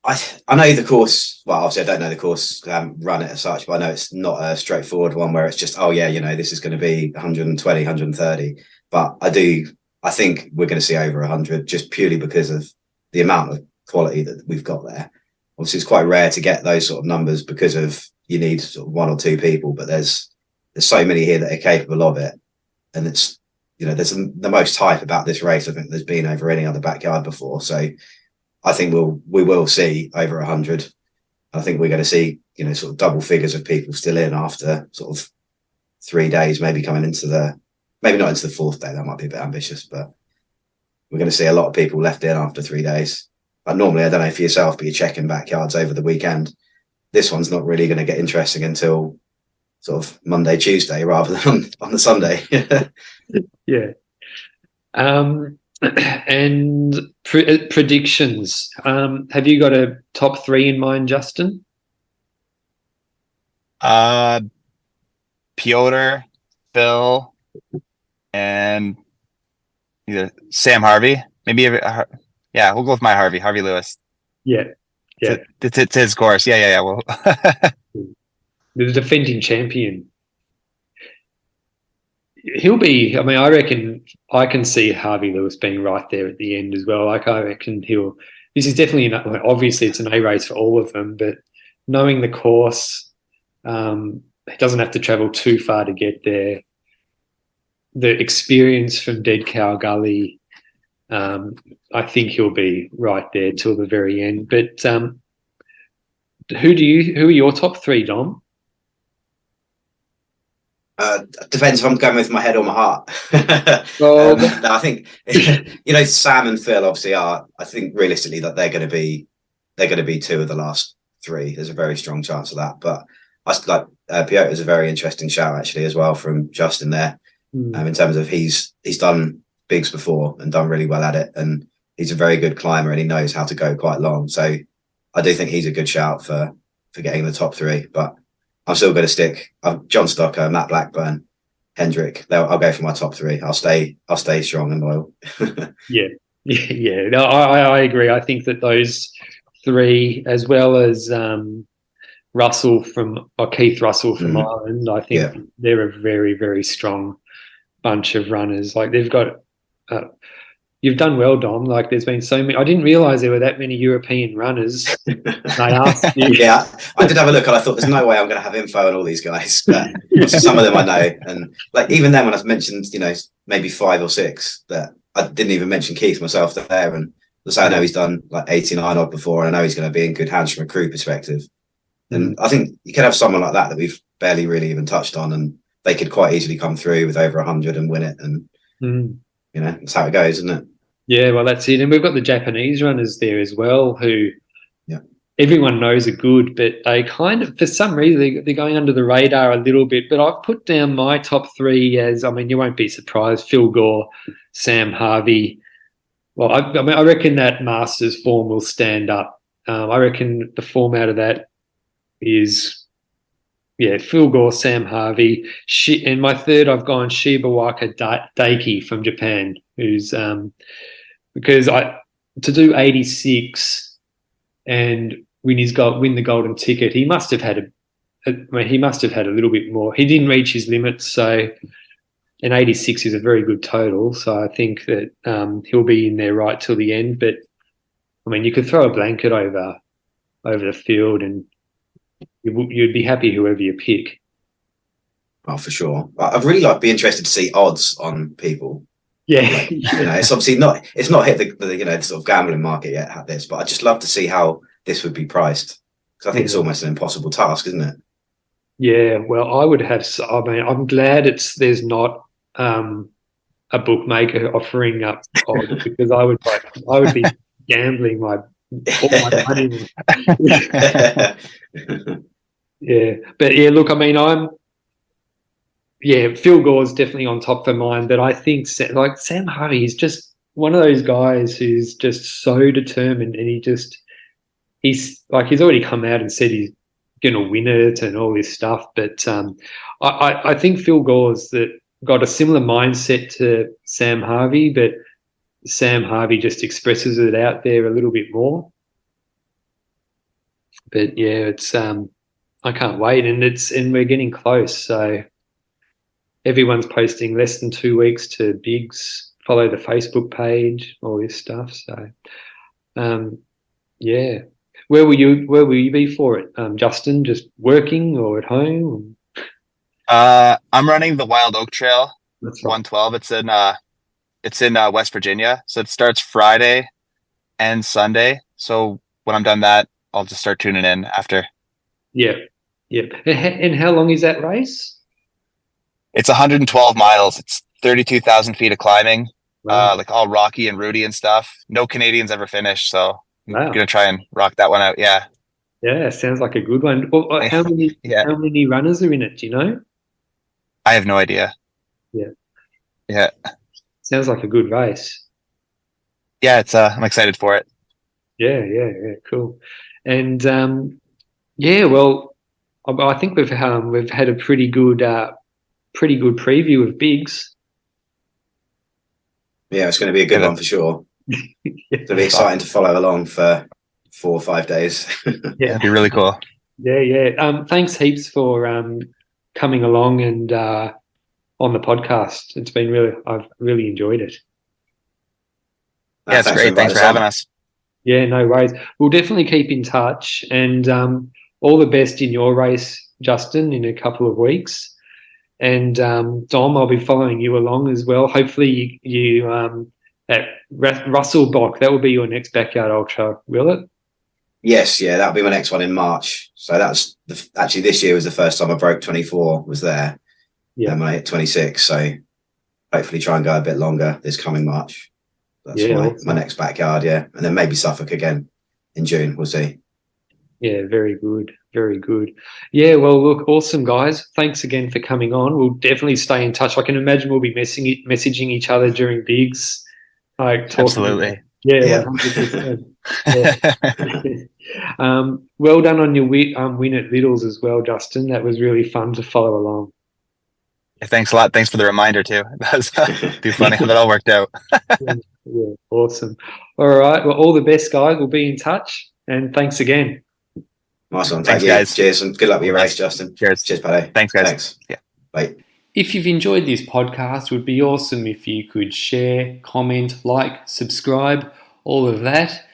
I know the course. Well, obviously I don't know the course, run it as such, but I know it's not a straightforward one where it's just, this is going to be 120, 130. But I think we're going to see over 100 just purely because of the amount of quality that we've got there. Obviously, it's quite rare to get those sort of numbers because of you need sort of one or two people, but there's so many here that are capable of it. And it's, there's the most hype about this race I think there's been over any other backyard before. So I think we will see over 100. I think we're going to see, sort of double figures of people still in after sort of 3 days, maybe coming into maybe not into the fourth day. That might be a bit ambitious, but we're going to see a lot of people left in after 3 days. But normally, I don't know for yourself, but you're checking backyards over the weekend. This one's not really going to get interesting until sort of Monday, Tuesday, rather than on the Sunday. Yeah. And predictions. Have you got a top three in mind, Justin? Piotr, Phil, and either Sam Harvey. Maybe we'll go with my Harvey Lewis. Yeah. It's his course. Yeah. Well, the defending champion. he'll be. I mean, I reckon I can see Harvey Lewis being right there at the end as well. Like I reckon he'll. This is definitely obviously it's an A race for all of them, but knowing the course, he doesn't have to travel too far to get there. The experience from Dead Cow Gully, I think he'll be right there till the very end. But who are your top three, Dom? Depends if I'm going with my head or my heart. Well, no, I think Sam and Phil obviously are. I think realistically that they're going to be two of the last three. There's a very strong chance of that. But I like Piotr is a very interesting shout actually as well from Justin there. In terms of he's done bigs before and done really well at it, and he's a very good climber and he knows how to go quite long. So I do think he's a good shout for getting the top three. But I'm still going to stick John Stocker, Matt Blackburn, Hendrick. I'll go for my top three. I'll stay strong and loyal. Yeah. No, I agree. I think that those three, as well as Keith Russell from Ireland, I think they're a very, very strong bunch of runners. Like they've got. You've done well, Dom. Like there's been so many. I didn't realise there were that many European runners. I asked you. Yeah, I did have a look, and I thought there's no way I'm going to have info on all these guys. But some of them I know, and like even then when I've mentioned, maybe 5 or 6 that I didn't even mention Keith myself there, and so I know he's done like 89 odd before, and I know he's going to be in good hands from a crew perspective. And I think you could have someone like that we've barely really even touched on, and they could quite easily come through with over 100 and win it. And that's how it goes, isn't it? Yeah, well, that's it. And we've got the Japanese runners there as well, who everyone knows are good, but they kind of, for some reason, they're going under the radar a little bit. But I've put down my top three as, I mean, you won't be surprised, Phil Gore, Sam Harvey. Well, I reckon that Masters form will stand up. I reckon the form out of that is, Phil Gore, Sam Harvey. And my third, I've gone Shibawaka Daiki from Japan, who's because to do 86 and win the golden ticket, he must have had a little bit more. He didn't reach his limits, so an 86 is a very good total. So I think that he'll be in there right till the end. But I mean, you could throw a blanket over the field, and you'd be happy whoever you pick. Oh, for sure. I'd really be interested to see odds on people. Yeah, it's obviously not. It's not hit the sort of gambling market yet at this, but I'd just love to see how this would be priced, because I think it's almost an impossible task, isn't it? Yeah, well, I would have. I mean, I'm glad there's not a bookmaker offering up odds, because I would be gambling all my money. Yeah, but look, I mean, Phil Gore's definitely on top for mine, but I think Sam Harvey is just one of those guys who's just so determined, and he's already come out and said he's going to win it and all this stuff. But I think Phil Gore's got a similar mindset to Sam Harvey, but Sam Harvey just expresses it out there a little bit more. But it's I can't wait, and we're getting close, so. Everyone's posting less than 2 weeks to bigs. Follow the Facebook page, all this stuff. So, Where will you be for it, Justin? Just working or at home? I'm running the Wild Oak Trail. That's right. 112. It's in West Virginia, so it starts Friday and Sunday. So when I'm done that, I'll just start tuning in after. Yeah. And how long is that race? It's 112 miles. It's 32,000 feet of climbing, Wow. like all rocky and rooty and stuff. No Canadians ever finished, so I'm Wow. gonna try and rock that one out. Yeah. Yeah, sounds like a good one. Well, how many runners are in it? Do you know? I have no idea. Yeah. Sounds like a good race. Yeah, it's I'm excited for it. Yeah, cool. And well, I think we've had a pretty good preview of bigs. Yeah, it's going to be a good one for sure. It'll be exciting to follow along for 4 or 5 days. Yeah, it'd be really cool. Yeah. Thanks heaps for coming along and on the podcast. I've really enjoyed it. Yeah, it's great. Thanks for having us. Yeah, no worries. We'll definitely keep in touch, and all the best in your race, Justin, in a couple of weeks. And Dom, I'll be following you along as well. Hopefully you at Russell Bock, that will be your next backyard ultra, will it? Yes, yeah, that'll be my next one in March. So that's actually this year was the first time I broke 24, was there. Yeah. And I hit 26. So hopefully try and go a bit longer this coming March. That's my next backyard, yeah. And then maybe Suffolk again in June. We'll see. Yeah, very good. Very good. Yeah, well, look, awesome, guys. Thanks again for coming on. We'll definitely stay in touch. I can imagine we'll be messaging each other during bigs. Absolutely. Yeah, 100%. Yeah. Well done on your win at Littles as well, Justin. That was really fun to follow along. Yeah, thanks a lot. Thanks for the reminder too. That was too funny how that all worked out. Yeah, awesome. All right. Well, all the best, guys. We'll be in touch. And thanks again. Nice one. Thanks, guys. Cheers, and good luck with your race, Justin. Cheers. Cheers, buddy. Thanks, guys. Thanks. Yeah. Bye. If you've enjoyed this podcast, it would be awesome if you could share, comment, like, subscribe, all of that.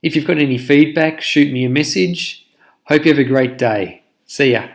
If you've got any feedback, shoot me a message. Hope you have a great day. See ya.